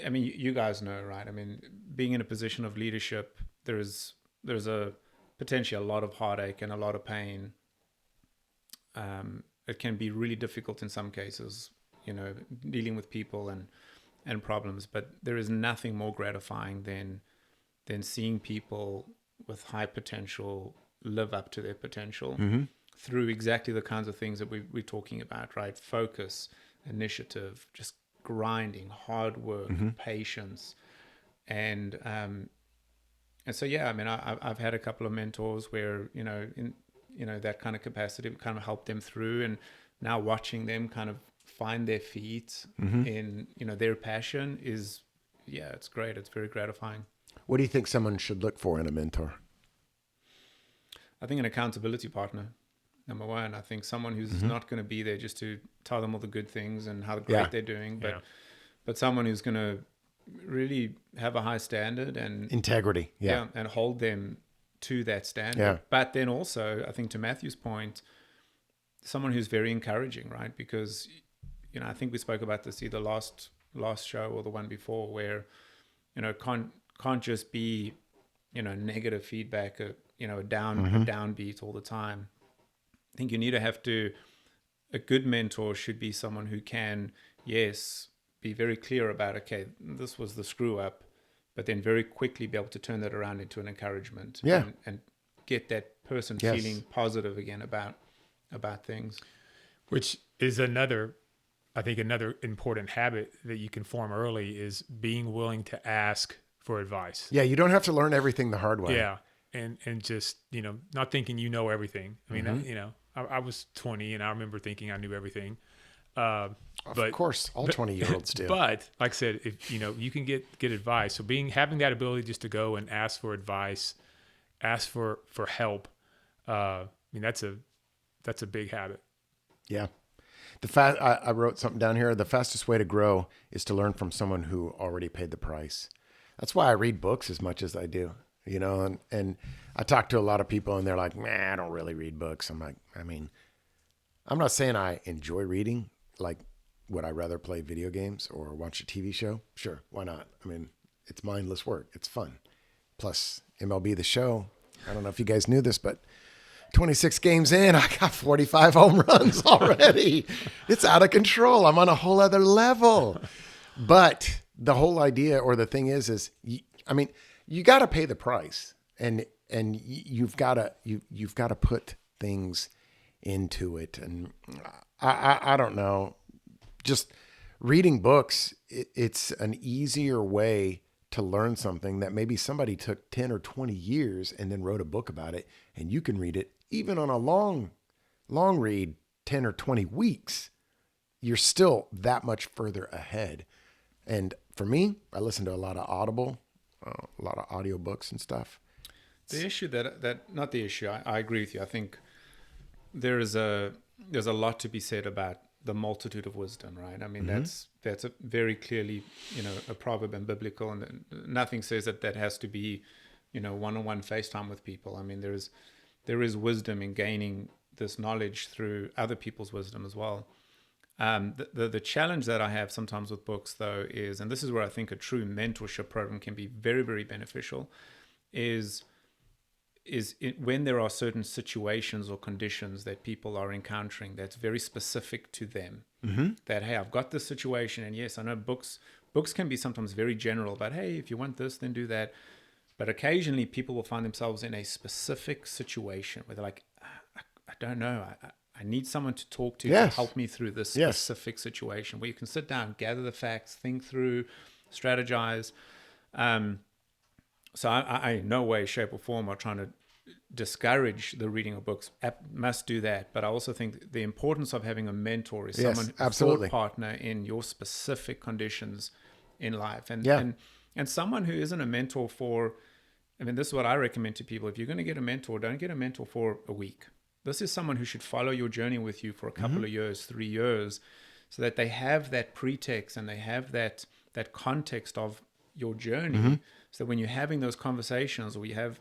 I mean, you guys know, right? I mean, being in a position of leadership, there's a potentially a lot of heartache and a lot of pain. It can be really difficult in some cases, dealing with people and problems. But there is nothing more gratifying than seeing people with high potential live up to their potential through exactly the kinds of things that we're talking about, right? Focus, initiative, just grinding, hard work, patience, and so I mean, I've had a couple of mentors where in that kind of capacity kind of helped them through, and now watching them kind of find their feet in their passion is it's great. It's very gratifying. What do you think someone should look for in a mentor? I think an accountability partner, number one. I think someone who's not going to be there just to tell them all the good things and how great they're doing, but someone who's going to really have a high standard and integrity, and hold them to that standard. But then also, I think to Matthew's point, someone who's very encouraging, right? Because I think we spoke about this either last show or the one before, where can't just be negative feedback, a downbeat all the time. I think you need to a good mentor should be someone who can, be very clear about, okay, this was the screw up, but then very quickly be able to turn that around into an encouragement and get that person feeling positive again about things. Which is another important habit that you can form early is being willing to ask for advice. Yeah, you don't have to learn everything the hard way. Yeah, and just, not thinking you know everything. I mean, I was 20 and I remember thinking I knew everything. Of course, all 20-year-olds do. But like I said, if you can get advice. So having that ability just to go and ask for advice, ask for help. I mean, that's a big habit. Yeah. I wrote something down here. The fastest way to grow is to learn from someone who already paid the price. That's why I read books as much as I do. And I talk to a lot of people and they're like, I don't really read books. I'm like, I mean, I'm not saying I enjoy reading. Like, would I rather play video games or watch a TV show? Sure, why not? I mean, it's mindless work. It's fun. Plus, MLB The Show. I don't know if you guys knew this, but 26 games in, I got 45 home runs already. It's out of control. I'm on a whole other level. But the whole idea or the thing is you got to pay the price, and you've got to put things into it. And I don't know, just reading books, it's an easier way to learn something that maybe somebody took 10 or 20 years and then wrote a book about it, and you can read it even on a long read, 10 or 20 weeks. You're still that much further ahead. And for me, I listen to a lot of Audible, a lot of audiobooks and stuff. The issue that not the issue, I agree with you. I think there's a lot to be said about the multitude of wisdom, right? I mean, that's a very clearly, a proverb and biblical, and nothing says that has to be, one-on-one FaceTime with people. I mean, there is wisdom in gaining this knowledge through other people's wisdom as well. The challenge that I have sometimes with books, though, is, and this is where I think a true mentorship program can be very, very beneficial, is when there are certain situations or conditions that people are encountering that's very specific to them. That, hey, I've got this situation, and yes, I know books can be sometimes very general, but hey, if you want this, then do that. But occasionally people will find themselves in a specific situation where they're like, I don't know, I need someone to talk to help me through this specific situation, where you can sit down, gather the facts, think through, strategize. So I in no way, shape, or form are trying to discourage the reading of books. Must do that. But I also think the importance of having a mentor is someone, a thought partner in your specific conditions in life. And someone who isn't a mentor for, I mean, this is what I recommend to people. If you're going to get a mentor, don't get a mentor for a week. This is someone who should follow your journey with you for a couple of years, 3 years, so that they have that pretext and they have that context of your journey. So when you're having those conversations, or you have,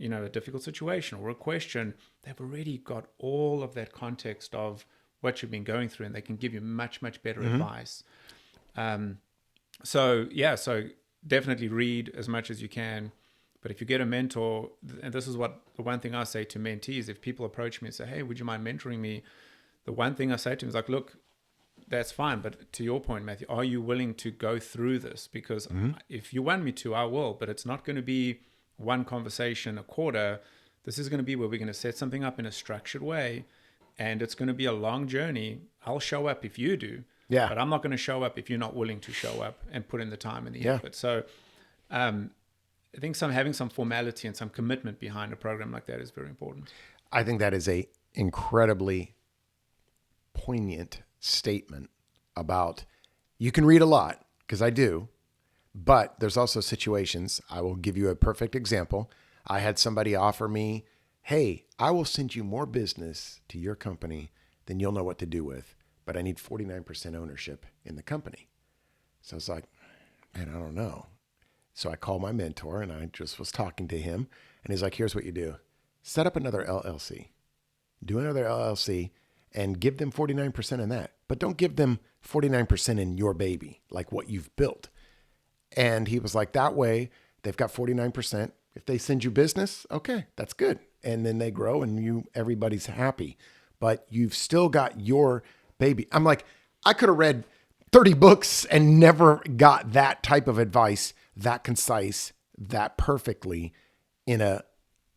a difficult situation or a question, they've already got all of that context of what you've been going through, and they can give you much, much better advice. So definitely read as much as you can. But if you get a mentor, and this is what the one thing I say to mentees, if people approach me and say, hey, would you mind mentoring me? The one thing I say to them is like, look, that's fine. But to your point, Matthew, are you willing to go through this? Because if you want me to, I will. But it's not going to be one conversation a quarter. This is going to be where we're going to set something up in a structured way. And it's going to be a long journey. I'll show up if you do. Yeah. But I'm not going to show up if you're not willing to show up and put in the time and the effort. So I think having some formality and some commitment behind a program like that is very important. I think that is a incredibly poignant statement about, you can read a lot, because I do, but there's also situations. I will give you a perfect example. I had somebody offer me, hey, I will send you more business to your company than you'll know what to do with, but I need 49% ownership in the company. So I was like, man, I don't know. So I called my mentor, and I just was talking to him, and he's like, here's what you do. Set up another LLC. Do another LLC and give them 49% in that. But don't give them 49% in your baby, like what you've built. And he was like, that way they've got 49%. If they send you business, okay, that's good. And then they grow and everybody's happy. But you've still got your baby. I'm like, I could have read 30 books and never got that type of advice, that concise, that perfectly in a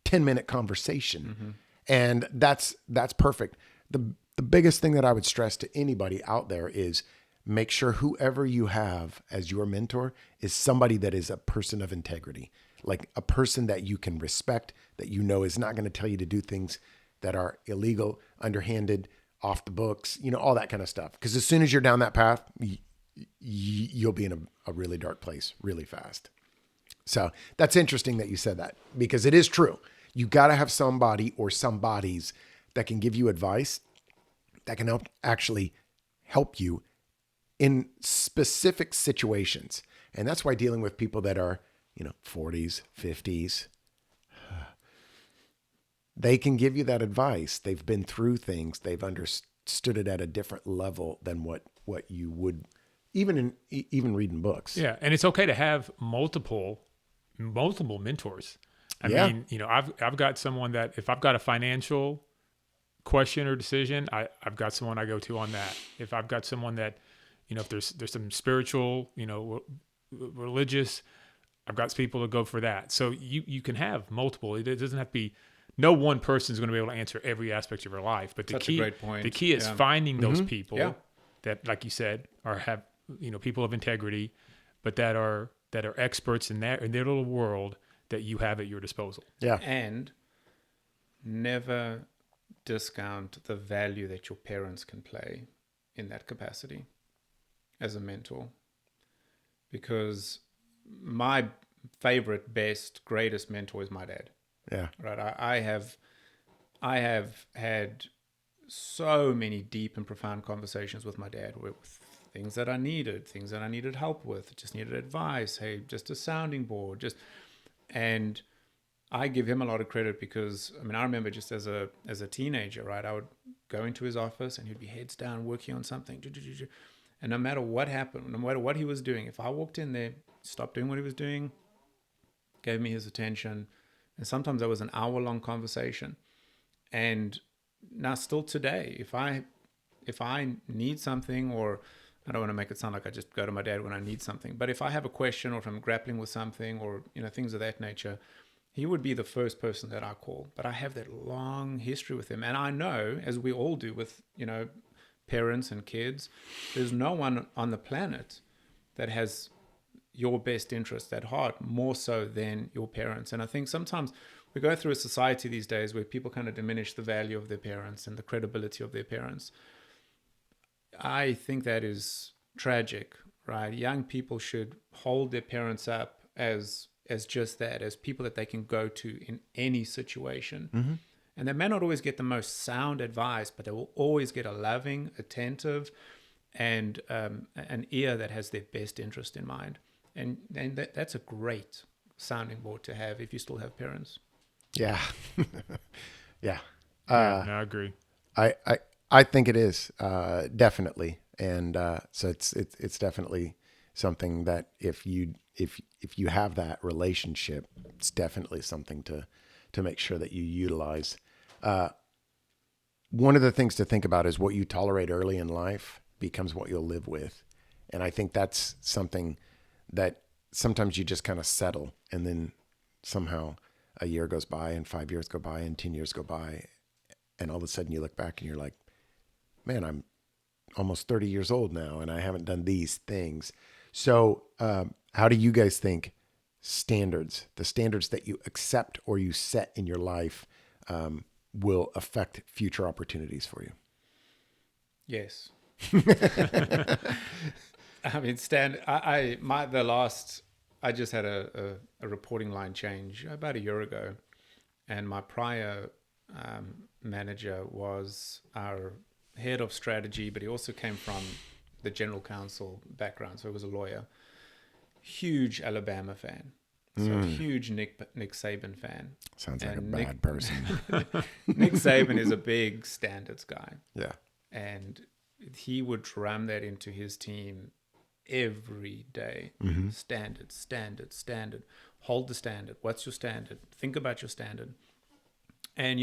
10-minute conversation. And that's perfect. The biggest thing that I would stress to anybody out there is make sure whoever you have as your mentor is somebody that is a person of integrity, like a person that you can respect, that you know is not going to tell you to do things that are illegal, underhanded, off the books, all that kind of stuff. Because as soon as you're down that path, you'll be in a really dark place really fast. So that's interesting that you said that, because it is true. You got to have somebody or somebodies that can give you advice, that can actually help you in specific situations. And that's why dealing with people that are, 40s, 50s, they can give you that advice. They've been through things. They've understood it at a different level than what you would even reading books. Yeah. And it's okay to have multiple mentors. I Yeah. mean, I've got someone that if I've got a financial question or decision, I've got someone I go to on that. If I've got someone that, if there's some spiritual, religious, I've got people to go for that. So you can have multiple. It doesn't have to be. No one person is going to be able to answer every aspect of your life. But Such a great point. the key is Yeah. finding those people Yeah. that, like you said, have people of integrity, but that are experts in their little world that you have at your disposal. Yeah. And never discount the value that your parents can play in that capacity as a mentor. Because my favorite, best, greatest mentor is my dad. Yeah. Right. I have had so many deep and profound conversations with my dad with things that I needed help with, just needed advice. Hey, just a sounding board, and I give him a lot of credit because, I mean, I remember just as a teenager, right, I would go into his office and he'd be heads down working on something. And no matter what happened, no matter what he was doing, if I walked in there, stopped doing what he was doing, gave me his attention, and sometimes that was an hour-long conversation. And now still today, if I need something, or I don't want to make it sound like I just go to my dad when I need something, but if I have a question or if I'm grappling with something or, things of that nature, he would be the first person that I call. But I have that long history with him. And I know, as we all do with, parents and kids, there's no one on the planet that has your best interest at heart more so than your parents. And I think sometimes we go through a society these days where people kind of diminish the value of their parents and the credibility of their parents. I think that is tragic, right? Young people should hold their parents up as just that, as people that they can go to in any situation. Mm-hmm. And they may not always get the most sound advice, but they will always get a loving, attentive, and an ear that has their best interest in mind. And that's a great sounding board to have if you still have parents. Yeah. Yeah. No, I agree. I think it is, definitely. And, so it's definitely something that if you have that relationship, it's definitely something to make sure that you utilize. One of the things to think about is what you tolerate early in life becomes what you'll live with. And I think that's something that sometimes you just kind of settle, and then somehow a year goes by and 5 years go by and 10 years go by. And all of a sudden you look back and you're like, man, I'm almost 30 years old now and I haven't done these things. So, how do you guys think the standards that you accept or you set in your life, will affect future opportunities for you? Yes. I mean, I just had a reporting line change about a year ago, and my prior manager was our head of strategy, but he also came from the general counsel background, so he was a lawyer. Huge Alabama fan, so huge Nick Saban fan. Sounds like And a bad person. Nick Saban is a big standards guy. Yeah. And he would drum that into his team every day. Mm-hmm. Standard. Hold the standard. What's your standard? Think about your standard. And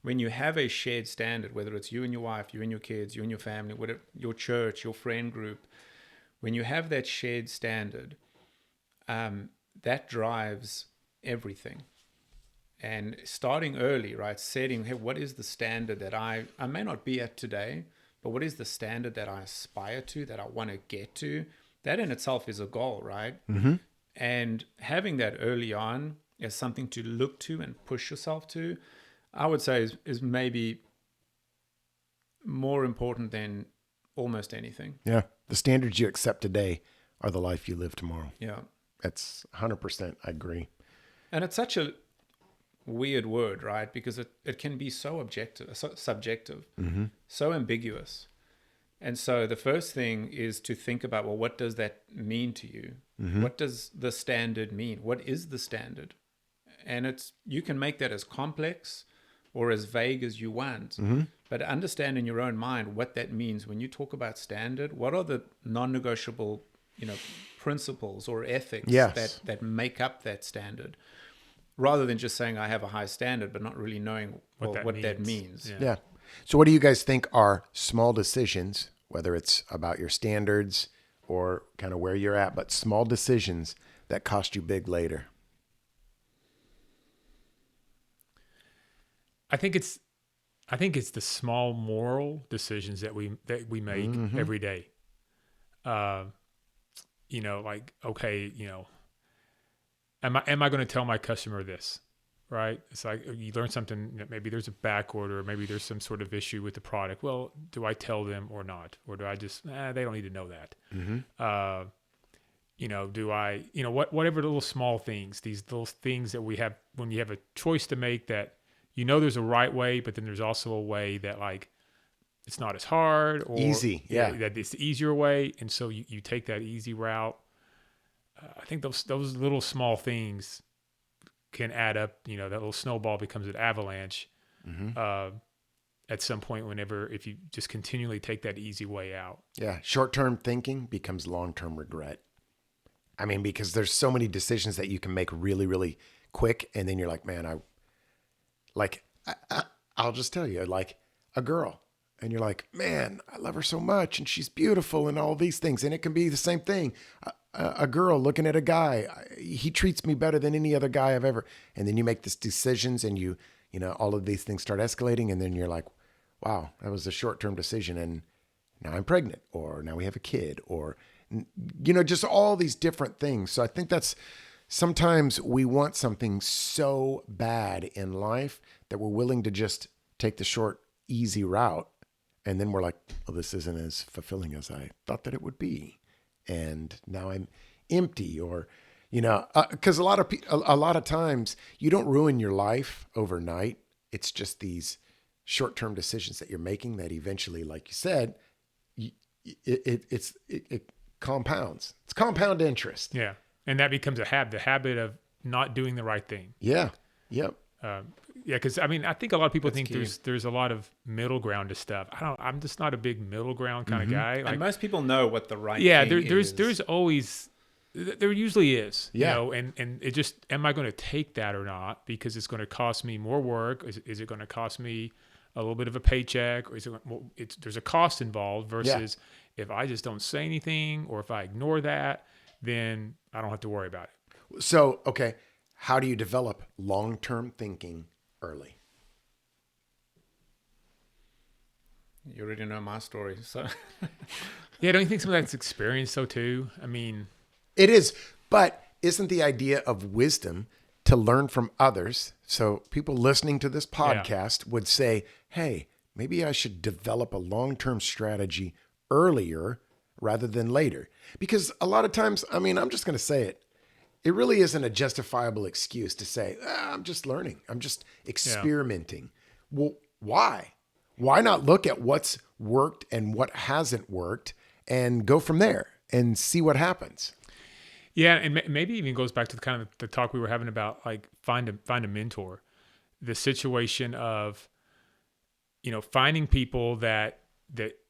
when you have a shared standard, whether it's you and your wife, you and your kids, you and your family, whatever, your church, your friend group, when you have that shared standard, that drives everything. And starting early, right? Setting, hey, what is the standard that I may not be at today, but what is the standard that I aspire to, that I want to get to? That in itself is a goal, right? Mm-hmm. And having that early on as something to look to and push yourself to, I would say is maybe more important than almost anything. Yeah. The standards you accept today are the life you live tomorrow. Yeah. That's 100%. I agree. And it's such a weird word, right? Because it can be so subjective, Mm-hmm. so ambiguous. And so the first thing is to think about, well, what does that mean to you? Mm-hmm. What does the standard mean? What is the standard? And you can make that as complex or as vague as you want, Mm-hmm. but understand in your own mind what that means. When you talk about standard, what are the non-negotiable, principles or ethics Yes. that make up that standard? rather than just saying I have a high standard, but not really knowing what that means. means. Yeah. Yeah. So what do you guys think are small decisions, whether it's about your standards or kind of where you're at, but small decisions that cost you big later? I think it's the small moral decisions that we make every day. Like, okay, am I going to tell my customer this? Right? It's like you learn something that maybe there's a back order, or maybe there's some sort of issue with the product. Well, do I tell them or not? Or do I just, they don't need to know that? Do I, whatever little small things, these little things that we have when you have a choice to make that, there's a right way, but then there's also a way that like, it's not as hard or Easy. Yeah. that it's the easier way. And so you take that easy route. I think those little small things can add up, that little snowball becomes an avalanche at some point if you just continually take that easy way out. Yeah. Short-term thinking becomes long-term regret. I mean, because there's so many decisions that you can make really, really quick. And then you're like, man, I'll just tell you, like a girl. And you're like, man, I love her so much. And she's beautiful and all these things. And it can be the same thing. A girl looking at a guy, he treats me better than any other guy I've ever. And then you make these decisions and all of these things start escalating. And then you're like, wow, that was a short-term decision. And now I'm pregnant, or now we have a kid, or, just all these different things. So I think that's sometimes we want something so bad in life that we're willing to just take the short, easy route. And then we're like, well, this isn't as fulfilling as I thought that it would be. And now I'm empty, or, because a lot of times you don't ruin your life overnight. It's just these short-term decisions that you're making that eventually, like you said, it compounds. It's compound interest. Yeah. And that becomes a habit, the habit of not doing the right thing. Yeah. Yep. Because I think a lot of people think key. there's a lot of middle ground to stuff. I'm just not a big middle ground kind of guy. And most people know what the right thing is. There usually is. Yeah. And it just, am I going to take that or not? Because it's going to cost me more work. Is it going to cost me a little bit of a paycheck, or there's a cost involved versus if I just don't say anything, or if I ignore that, then I don't have to worry about it. So, okay. How do you develop long-term thinking early? You already know my story, so. Yeah, don't you think some of that's experience though too? I mean, it is, but isn't the idea of wisdom to learn from others? So people listening to this podcast would say, hey, maybe I should develop a long-term strategy earlier rather than later. Because a lot of times, I'm just going to say it. It really isn't a justifiable excuse to say, I'm just learning. I'm just experimenting. Well, why? Why not look at what's worked and what hasn't worked and go from there and see what happens? Yeah, and maybe even goes back to the kind of the talk we were having about like find a mentor. The situation of, finding people that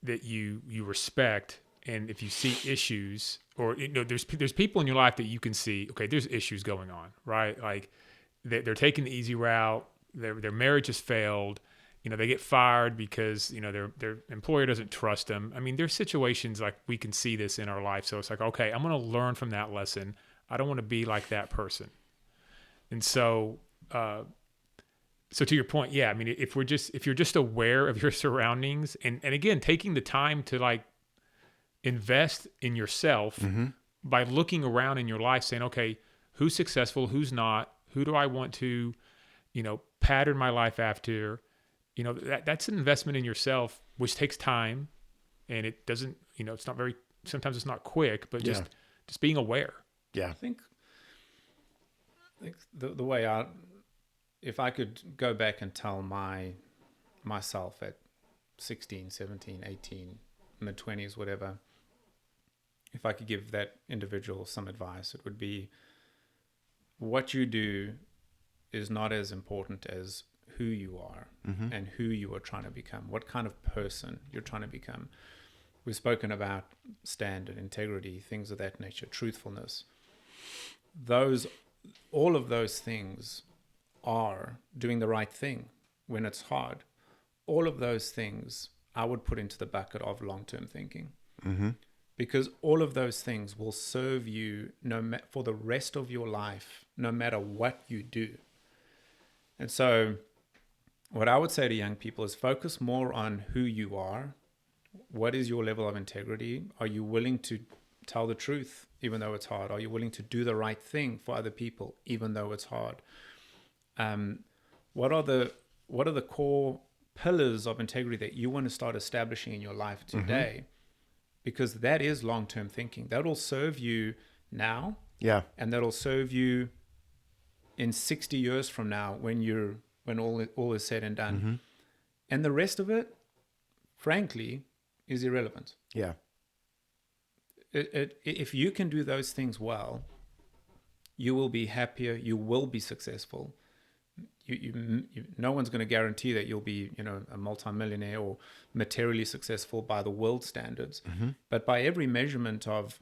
you respect, and if you see issues, or there's people in your life that you can see, okay, there's issues going on, right? Like they're taking the easy route, their marriage has failed, they get fired because their employer doesn't trust them. I mean, there's situations like we can see this in our life, so it's like, okay, I'm going to learn from that lesson. I don't want to be like that person. And so to your point, yeah, I mean, if you're just aware of your surroundings, and again, taking the time to like invest in yourself by looking around in your life, saying, okay, who's successful, who's not, who do I want to, pattern my life after, that's an investment in yourself, which takes time, and it doesn't, it's not very, sometimes it's not quick, but just being aware. Yeah. I think the way if I could go back and tell myself at 16, 17, 18, mid-20s, whatever, if I could give that individual some advice, it would be, what you do is not as important as who you are and who you are trying to become, what kind of person you're trying to become. We've spoken about standard, integrity, things of that nature, truthfulness. All of those things are doing the right thing when it's hard, all of those things I would put into the bucket of long-term thinking. Because all of those things will serve you for the rest of your life, no matter what you do. And so what I would say to young people is focus more on who you are. What is your level of integrity? Are you willing to tell the truth, even though it's hard? Are you willing to do the right thing for other people, even though it's hard? What are the core pillars of integrity that you want to start establishing in your life today? Because that is long-term thinking. That will serve you now. Yeah. And that'll serve you in 60 years from now when all is said and done. And the rest of it, frankly, is irrelevant. Yeah. If you can do those things well, you will be happier, you will be successful. No one's going to guarantee that you'll be, a multimillionaire or materially successful by the world standards. But by every measurement of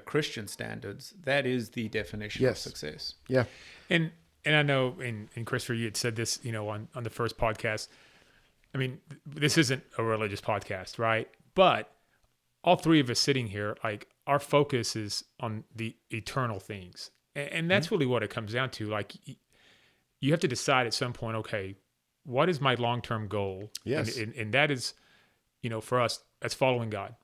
Christian standards, that is the definition of success. Yeah. And I know, and Christopher, you had said this, on the first podcast. I mean, this isn't a religious podcast, right? But all three of us sitting here, like, our focus is on the eternal things. And that's really what it comes down to. Like, you have to decide at some point, okay, what is my long-term goal? Yes. And that is, for us, that's following God.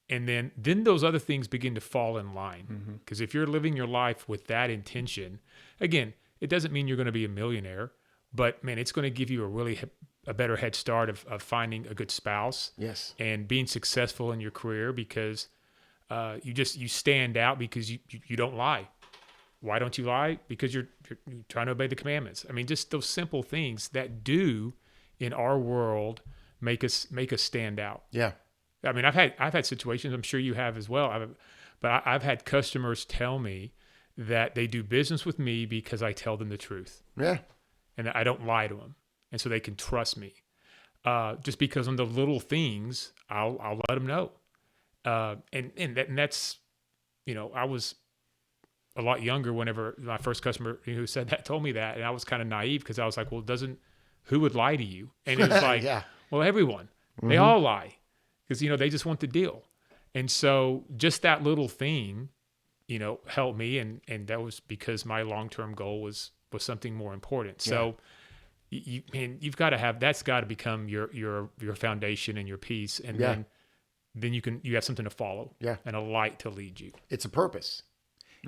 And then those other things begin to fall in line. Because if you're living your life with that intention, again, it doesn't mean you're going to be a millionaire, but man, it's going to give you a better head start of finding a good spouse. Yes. And being successful in your career because you stand out because you don't lie. Why don't you lie? Because you're trying to obey the commandments. I mean, just those simple things that do in our world make us stand out. Yeah. I mean, I've had situations, I'm sure you have as well. But I've had customers tell me that they do business with me because I tell them the truth. Yeah. And I don't lie to them. And so they can trust me. Just because on the little things, I'll let them know. And that's, I was a lot younger whenever my first customer who said that told me that. And I was kind of naive because I was like, well, who would lie to you? And it was like, well, everyone, they all lie because, they just want the deal. And so just that little thing, helped me. And that was because my long-term goal was something more important. So you've got to have, that's got to become your foundation and your peace. And then you have something to follow and a light to lead you. It's a purpose.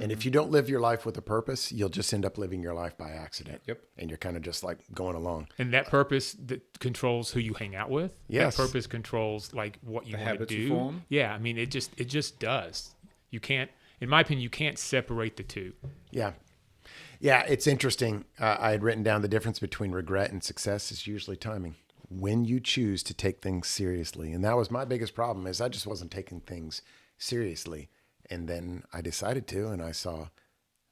And if you don't live your life with a purpose, you'll just end up living your life by accident. Yep. And you're kind of just like going along. And that purpose that controls who you hang out with. Yes. That purpose controls like what you want to do. You form. Yeah. I mean, it just does. You can't, in my opinion, you can't separate the two. Yeah. Yeah. It's interesting. I had written down the difference between regret and success is usually timing. When you choose to take things seriously. And that was my biggest problem is I just wasn't taking things seriously. And then I decided to, and I saw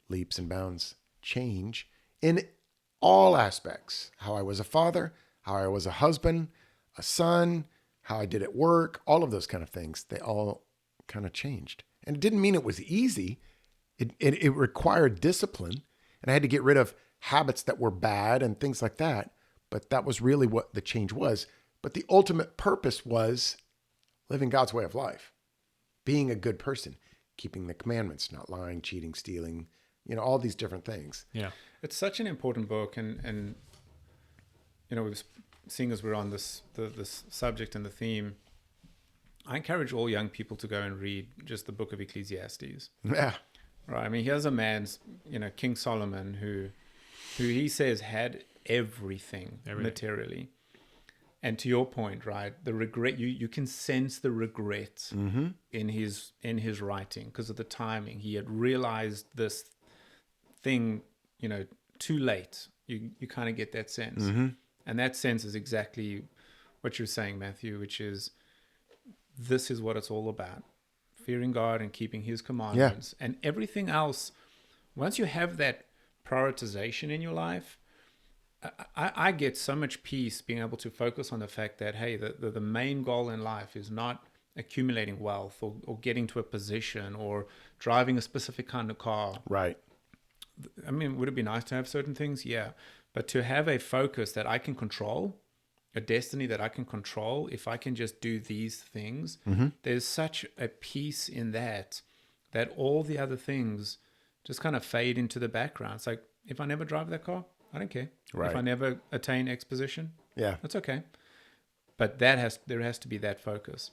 leaps and bounds change in all aspects. How I was a father, how I was a husband, a son, how I did at work, all of those kind of things. They all kind of changed. And it didn't mean it was easy. It required discipline. And I had to get rid of habits that were bad and things like that. But that was really what the change was. But the ultimate purpose was living God's way of life, being a good person. Keeping the commandments, not lying, cheating, stealing, all these different things. Yeah. It's such an important book. And seeing as we're on this subject and the theme, I encourage all young people to go and read just the book of Ecclesiastes. Yeah. Right. I mean, here's a man, King Solomon, who he says had everything. Materially. And to your point, right, the regret, you can sense the regret in his writing because of the timing. He had realized this thing, too late. You kind of get that sense. And that sense is exactly what you're saying, Matthew, which is this is what it's all about. Fearing God and keeping his commandments. And everything else, once you have that prioritization in your life, I get so much peace being able to focus on the fact that, hey, the main goal in life is not accumulating wealth or getting to a position or driving a specific kind of car. Right. I mean, would it be nice to have certain things? Yeah. But to have a focus that I can control, a destiny that I can control, if I can just do these things, there's such a peace in that all the other things just kind of fade into the background. It's like, if I never drive that car, I don't care. Right. If I never attain X position, Yeah. that's okay. But there has to be that focus.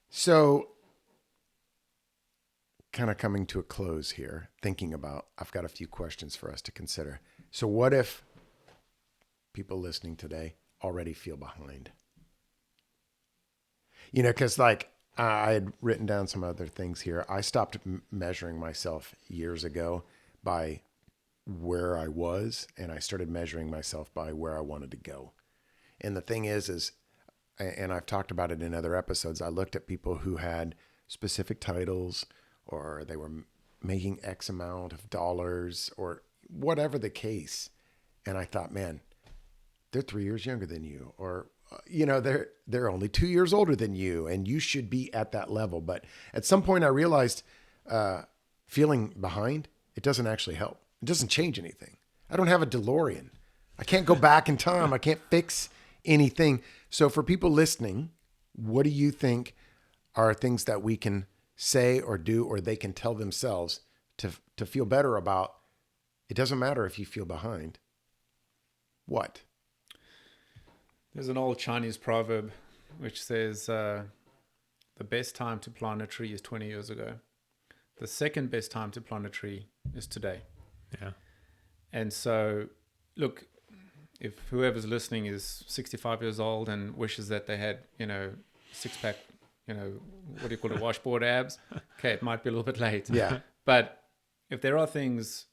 So, kind of coming to a close here, thinking about, I've got a few questions for us to consider. So, what if people listening today already feel behind? You know, because like I had written down some other things here. I stopped measuring myself years ago by where I was, and I started measuring myself by where I wanted to go. And the thing is, and I've talked about it in other episodes, I looked at people who had specific titles, or they were making X amount of dollars, or whatever the case. And I thought, man, they're 3 years younger than you, or, you know, they're only 2 years older than you, and you should be at that level. But at some point I realized, feeling behind, it doesn't actually help. It doesn't change anything. I don't have a DeLorean. I can't go back in time. I can't fix anything. So for people listening, what do you think are things that we can say or do, or they can tell themselves to feel better about? It doesn't matter if you feel behind. What? There's an old Chinese proverb which says, the best time to plant a tree is 20 years ago. The second best time to plant a tree is today. Yeah. And so, look, if whoever's listening is 65 years old and wishes that they had, you know, six-pack, you know, what do you call it, washboard abs, okay, it might be a little bit late. Yeah. But if there are things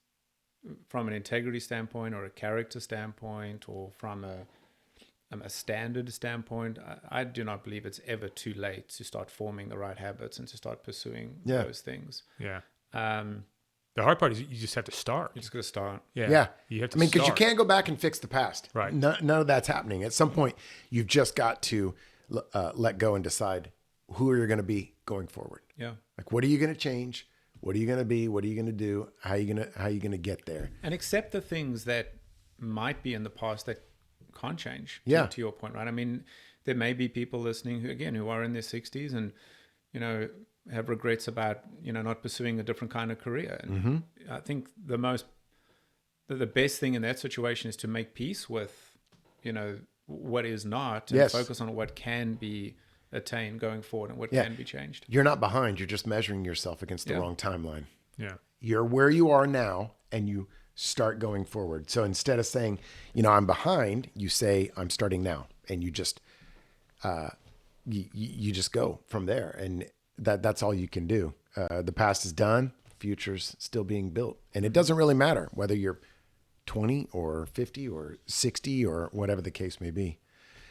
from an integrity standpoint, or a character standpoint, or from a standard standpoint, I do not believe it's ever too late to start forming the right habits and to start pursuing those things. Yeah. The hard part is you just have to start. You just got to start. Yeah. You have to I mean, because you start. can't go back and fix the past. Right. None of that's happening. At some point, you've just got to let go and decide who you're going to be going forward. Yeah. Like, what are you going to change? What are you going to be? What are you going to do? How are you going to get there? And accept the things that might be in the past that can't change. To your point, right? I mean, there may be people listening who are in their 60s and, you know, have regrets about, you know, not pursuing a different kind of career. And I think the best thing in that situation is to make peace with, you know, what is not, and focus on what can be attained going forward and what can be changed. You're not behind. You're just measuring yourself against the wrong timeline. Yeah. You're where you are now, and you start going forward. So instead of saying, you know, I'm behind, you say, I'm starting now. And you just, you just go from there. And that's all you can do. The past is done. Future's still being built. And it doesn't really matter whether you're 20 or 50 or 60 or whatever the case may be.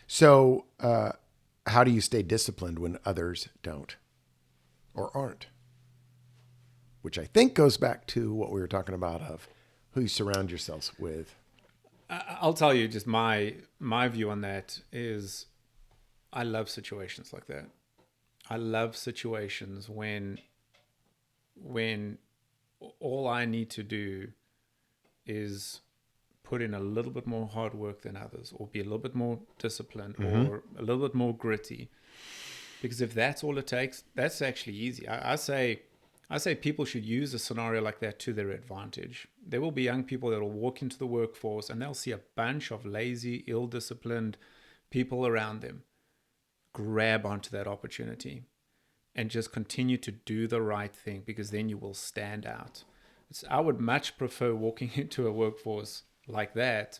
So, how do you stay disciplined when others don't or aren't? Which I think goes back to what we were talking about of who you surround yourselves with. I'll tell you just my view on that is I love situations like that. I love situations when all I need to do is put in a little bit more hard work than others, or be a little bit more disciplined, or a little bit more gritty. Because if that's all it takes, that's actually easy. I say people should use a scenario like that to their advantage. There will be young people that will walk into the workforce and they'll see a bunch of lazy, ill-disciplined people around them. Grab onto that opportunity and just continue to do the right thing, because then you will stand out. I would much prefer walking into a workforce like that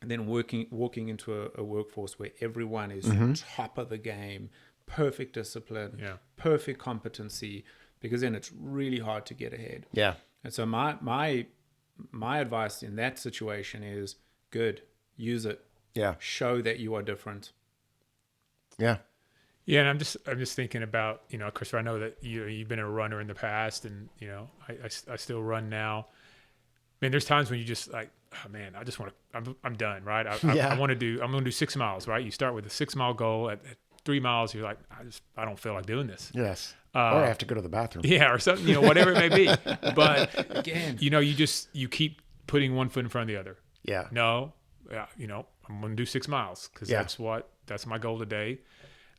than walking into a workforce where everyone is top of the game, perfect discipline, perfect competency, because then it's really hard to get ahead. Yeah. And so my advice in that situation is good. Use it. Yeah. Show that you are different. Yeah. Yeah, and I'm just thinking about, you know, Christopher, I know that you've been a runner in the past, and, you know, I still run now. Man, there's times when you just like, oh man, I just want to, I'm done, right? I'm going to do 6 miles, right? You start with a 6 mile goal. At 3 miles, you're like, I don't feel like doing this. Yes. Or I have to go to the bathroom. Yeah, or something, whatever it may be. But Again. you keep putting one foot in front of the other. Yeah. No, yeah, I'm going to do 6 miles because Yeah. that's my goal today.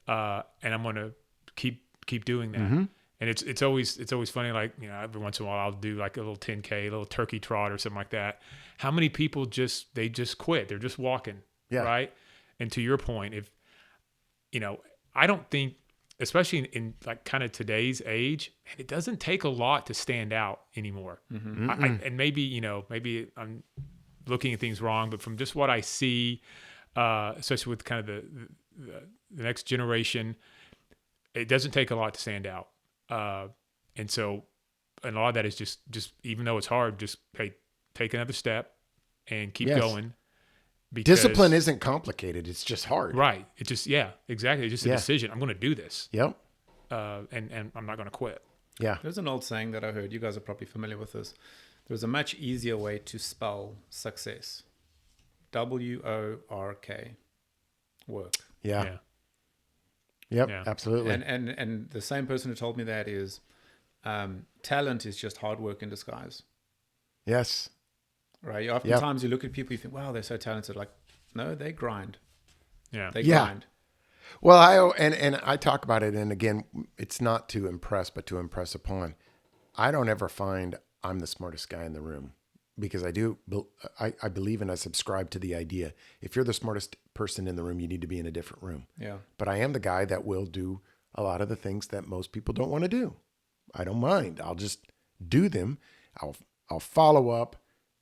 And I'm going to keep doing that. Mm-hmm. And it's always funny. Like, every once in a while I'll do like a little 10K, a little turkey trot or something like that. How many people just quit? They're just walking. Yeah. Right. And to your point, if, I don't think, especially in like kind of today's age, it doesn't take a lot to stand out anymore. Mm-hmm. And maybe I'm looking at things wrong, but from just what I see, especially with kind of the next generation, it doesn't take a lot to stand out. And a lot of that is just even though it's hard, just take another step and keep going. Because, discipline isn't complicated. It's just hard. Right. It's just, exactly. It's just a decision. I'm going to do this. Yep. And I'm not going to quit. Yeah. There's an old saying that I heard. You guys are probably familiar with this. There's a much easier way to spell success. WORK. Work. Yeah. Yep. Yeah. Absolutely. And the same person who told me that is talent is just hard work in disguise. Yes. Right. Oftentimes you look at people, you think, wow, they're so talented. Like, no, they grind. Yeah. They grind. Well, and I talk about it, and again, it's not to impress, but to impress upon. I don't ever find I'm the smartest guy in the room, because I believe and I subscribe to the idea, if you're the smartest person in the room, you need to be in a different room. Yeah. But I am the guy that will do a lot of the things that most people don't want to do. I don't mind. I'll just do them. I'll follow up,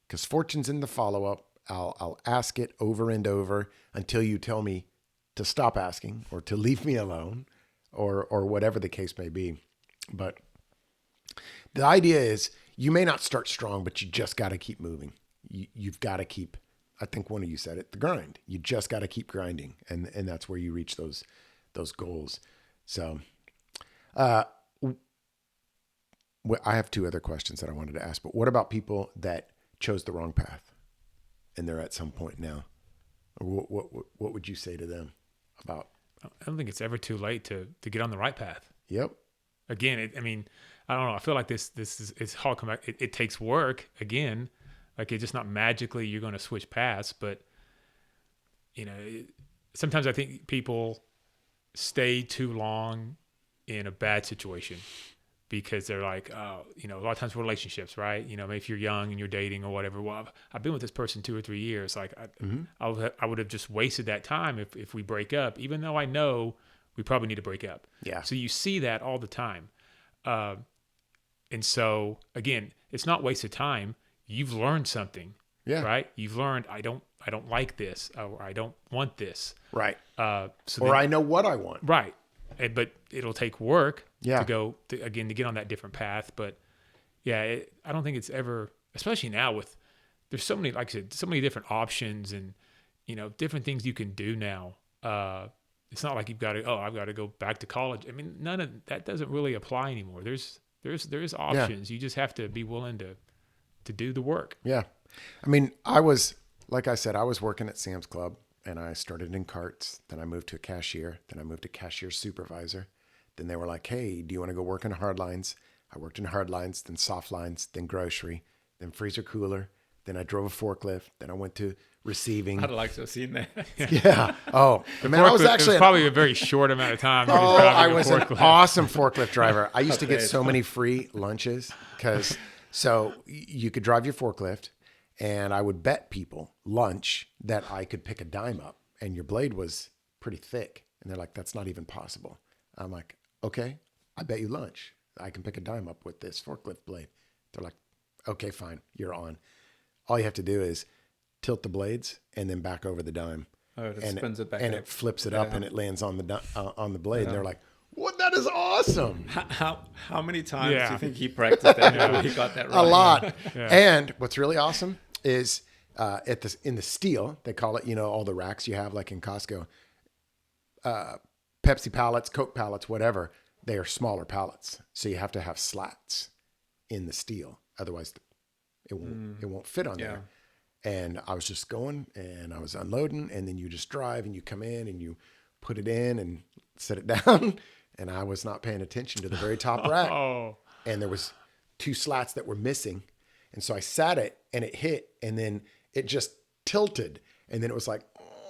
because fortune's in the follow up. I'll ask it over and over until you tell me to stop asking or to leave me alone, or whatever the case may be. But the idea is, you may not start strong, but you just got to keep moving. You've got to keep, I think one of you said it, the grind. You just got to keep grinding. And that's where you reach those goals. So, I have 2 other questions that I wanted to ask, but what about people that chose the wrong path and they're at some point now? What would you say to them about? I don't think it's ever too late to get on the right path. Yep. Again, I don't know. I feel like this is, it's hard to come back. It takes work again. Like, it's just not magically you're going to switch paths, but sometimes I think people stay too long in a bad situation because they're like, a lot of times relationships, right? Maybe if you're young and you're dating or whatever, well, I've been with this person 2 or 3 years. Like I would have just wasted that time if we break up, even though I know we probably need to break up. Yeah. So you see that all the time. And so again, it's not wasted time. You've learned something, right? You've learned, I don't like this, or I don't want this. Right. So I know what I want. Right. But it'll take work to go to get on that different path. But I don't think it's ever, especially now there's so many, like I said, so many different options and, different things you can do now. It's not like you've got to, I've got to go back to college. I mean, none of that doesn't really apply anymore. There's options. You just have to be willing to do the work. Yeah. I mean, I was working at Sam's Club, and I started in carts. Then I moved to a cashier. Then I moved to cashier supervisor. Then they were like, hey, do you want to go work in hard lines? I worked in hard lines, then soft lines, then grocery, then freezer cooler. Then I drove a forklift. Then I went to receiving. I'd like to have seen that. Yeah. Oh, man, I was actually probably a very short amount of time. I was an awesome forklift driver. I used to get so many free lunches so you could drive your forklift, and I would bet people lunch that I could pick a dime up, and your blade was pretty thick. And they're like, that's not even possible. I'm like, okay, I bet you lunch I can pick a dime up with this forklift blade. They're like, okay, fine, you're on. All you have to do is tilt the blades and then back over the dime. Oh, it spins it back and up. it flips it up and it lands on the blade. And they're like, what? That is awesome. How many times do you think he practiced that before he got that right? A lot. Yeah. And what's really awesome is in the steel, they call it, all the racks you have like in Costco, Pepsi pallets, Coke pallets, whatever, they are smaller pallets. So you have to have slats in the steel. Otherwise it won't fit on there. And I was just going and I was unloading, and then you just drive and you come in and you put it in and set it down and I was not paying attention to the very top rack. Oh, And there was 2 slats that were missing. And so I sat it and it hit, and then it just tilted. And then it was like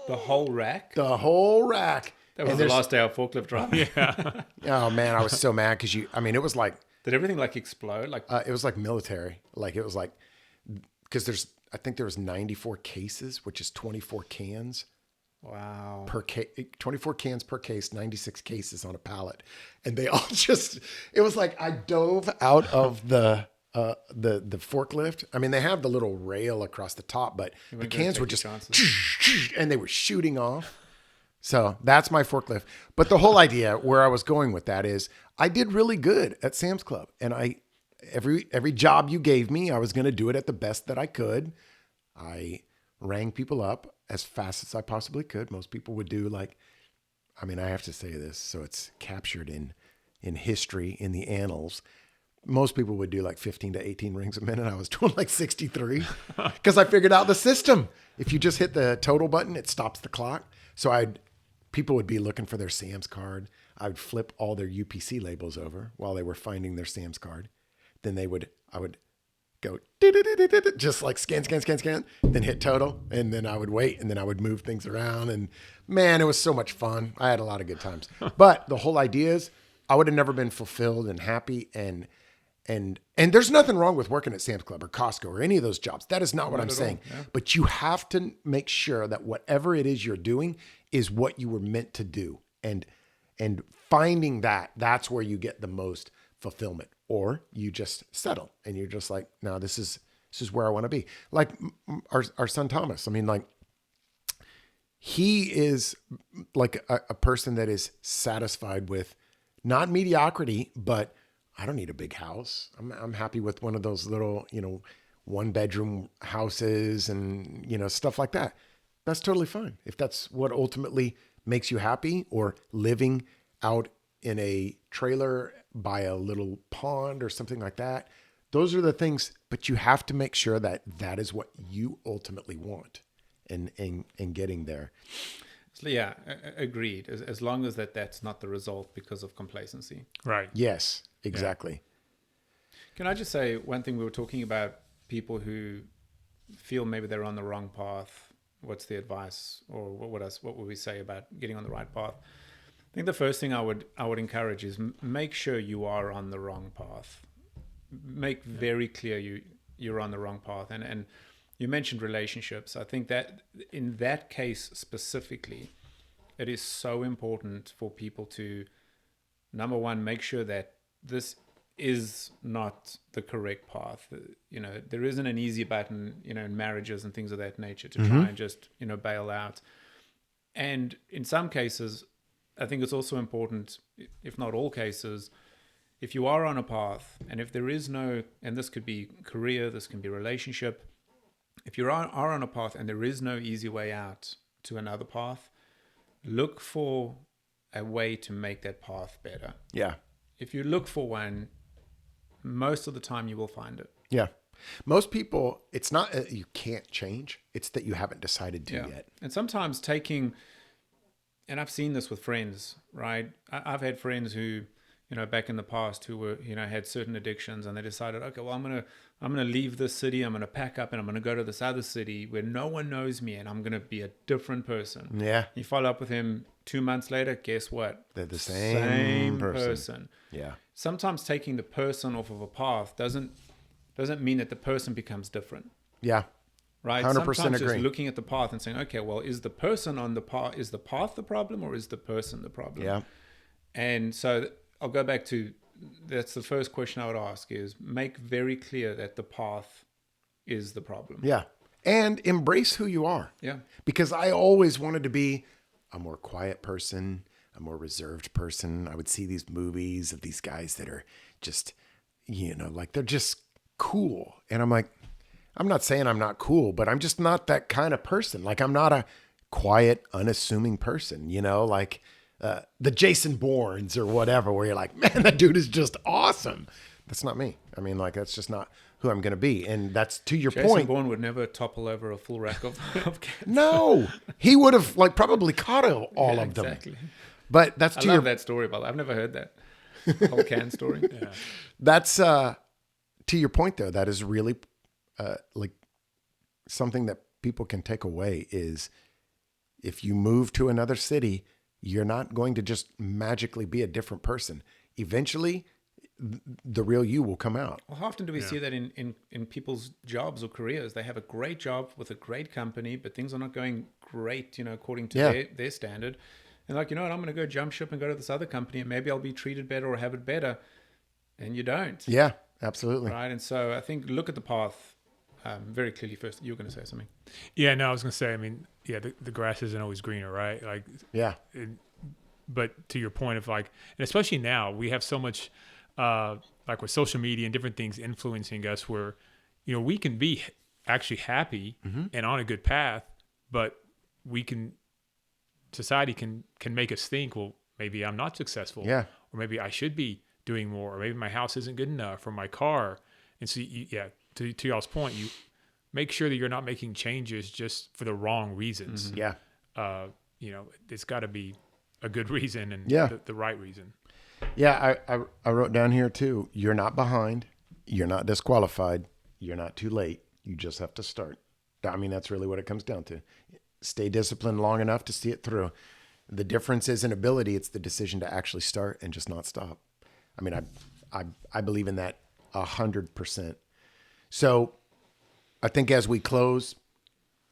The whole rack. the whole rack. That was And the there's- last day of forklift driving. yeah. Oh man, I was so mad because it was like, Did everything like explode? Like it was like military. Like it was like, because I think there was 94 cases, which is 24 cans wow. per case, 24 cans per case, 96 cases on a pallet. And they all just, it was like I dove out of the forklift. I mean, they have the little rail across the top, but the weren't gonna cans were take just, your chances. and they were shooting off. So that's my forklift. But the whole idea where I was going with that is I did really good at Sam's Club, and every job you gave me, I was going to do it at the best that I could. I rang people up as fast as I possibly could. Most people would do I have to say this, so it's captured in history, in the annals. Most people would do 15 to 18 rings a minute. I was doing 63 because I figured out the system. If you just hit the total button, it stops the clock. So people would be looking for their Sam's card. I would flip all their UPC labels over while they were finding their Sam's card. Then I would go just scan, then hit total. And then I would wait, and then I would move things around. And man, it was so much fun. I had a lot of good times. But the whole idea is I would have never been fulfilled and happy. And there's nothing wrong with working at Sam's Club or Costco or any of those jobs. That is not what I'm saying. Yeah. But you have to make sure that whatever it is you're doing is what you were meant to do. And finding that's where you get the most fulfillment. Or you just settle and you're just like, no, this is where I want to be. Like our son Thomas. I mean, he is like a person that is satisfied with not mediocrity, but I don't need a big house. I'm happy with one of those little, 1-bedroom houses and, stuff like that. That's totally fine. If that's what ultimately makes you happy, or living out in a trailer by a little pond or something like that, those are the things, but you have to make sure that is what you ultimately want and getting there. So, yeah, agreed. As long as that's not the result because of complacency. Right. Yes, exactly. Yeah. Can I just say one thing? We were talking about people who feel maybe they're on the wrong path. What's the advice, or what would we say about getting on the right path? I think the first thing I would encourage is make sure you are on the wrong path. Make very clear you're on the wrong path. And you mentioned relationships. I think that in that case specifically, it is so important for people to, number one, make sure that this is not the correct path. There isn't an easy button, in marriages and things of that nature to try and just, bail out. And in some cases, I think it's also important, if not all cases, if you are on a path, and if there is no, and this could be career, this can be relationship, if you are on a path and there is no easy way out to another path, look for a way to make that path better. Yeah. If you look for one, most of the time you will find it. Yeah. Most people, it's not that you can't change, it's that you haven't decided to yet. And sometimes and I've seen this with friends, right? I've had friends who, back in the past who were, had certain addictions, and they decided, okay, well, I'm gonna leave this city, I'm gonna pack up, and I'm gonna go to this other city where no one knows me, and I'm gonna be a different person. Yeah. You follow up with him 2 months later, guess what? They're the same person. Yeah. Sometimes taking the person off of a path doesn't mean that the person becomes different. Yeah. Right. 100% Sometimes agree. just looking at the path and saying, okay, well, is the person on the path, is the path the problem, or is the person the problem? Yeah. And so I'll go back to, that's the first question I would ask, is make very clear that the path is the problem. Yeah. And embrace who you are. Yeah. Because I always wanted to be a more quiet person, a more reserved person. I would see these movies of these guys that are just, they're just cool. And I'm like, I'm not saying I'm not cool, but I'm just not that kind of person. Like, I'm not a quiet, unassuming person, the Jason Bournes or whatever, where you're like, man, that dude is just awesome. That's not me. I mean, that's just not who I'm going to be. And that's to your Jason point. Bourne would never topple over a full rack of cans. No, he would have probably caught all of them. Exactly. But that's I to love your that story, by the way. I've never heard that whole can story. Yeah. that's to your point though. That is really like something that people can take away is if you move to another city, you're not going to just magically be a different person. Eventually, the real you will come out. Well, how often do we see that in people's jobs or careers? They have a great job with a great company, but things are not going great, according to their standard. And like, you know what, I'm going to go jump ship and go to this other company and maybe I'll be treated better or have it better. And you don't. Yeah, absolutely. Right. And so I think look at the path very clearly first. You were going to say something. Yeah, no, I was going to say, I mean, yeah, the grass isn't always greener, right? Like, Yeah. But to your point of like, and especially now we have so much, like with social media and different things influencing us where, we can be actually happy and on a good path, but society can make us think, well, maybe I'm not successful. Yeah. Or maybe I should be doing more, or maybe my house isn't good enough, or my car. And so, to y'all's point, you make sure that you're not making changes just for the wrong reasons. Yeah. It's got to be a good reason and the right reason. Yeah, I wrote down here too. You're not behind. You're not disqualified. You're not too late. You just have to start. I mean, that's really what it comes down to. Stay disciplined long enough to see it through. The difference isn't ability. It's the decision to actually start and just not stop. I mean, I believe in that 100%. So I think as we close,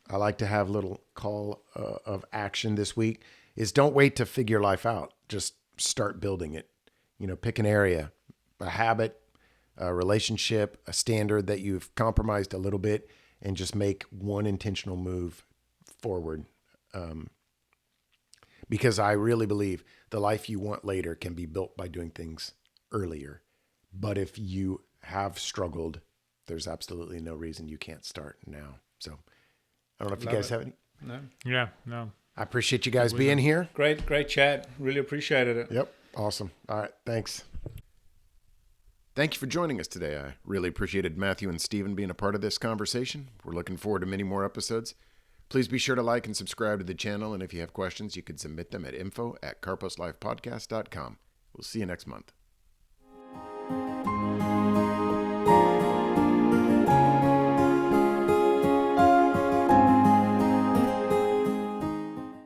I like to have a little call of action this week is don't wait to figure life out. Just start building it. Pick an area, a habit, a relationship, a standard that you've compromised a little bit, and just make one intentional move forward. Because I really believe the life you want later can be built by doing things earlier. But if you have struggled, there's absolutely no reason you can't start now. So I don't know if you guys have any. No. Yeah, no. I appreciate you guys being here. Great chat. Really appreciated it. Yep. Awesome. All right. Thanks. Thank you for joining us today. I really appreciated Matthew and Stephen being a part of this conversation. We're looking forward to many more episodes. Please be sure to like and subscribe to the channel. And if you have questions, you can submit them at info@karposlifepodcast.com. We'll see you next month.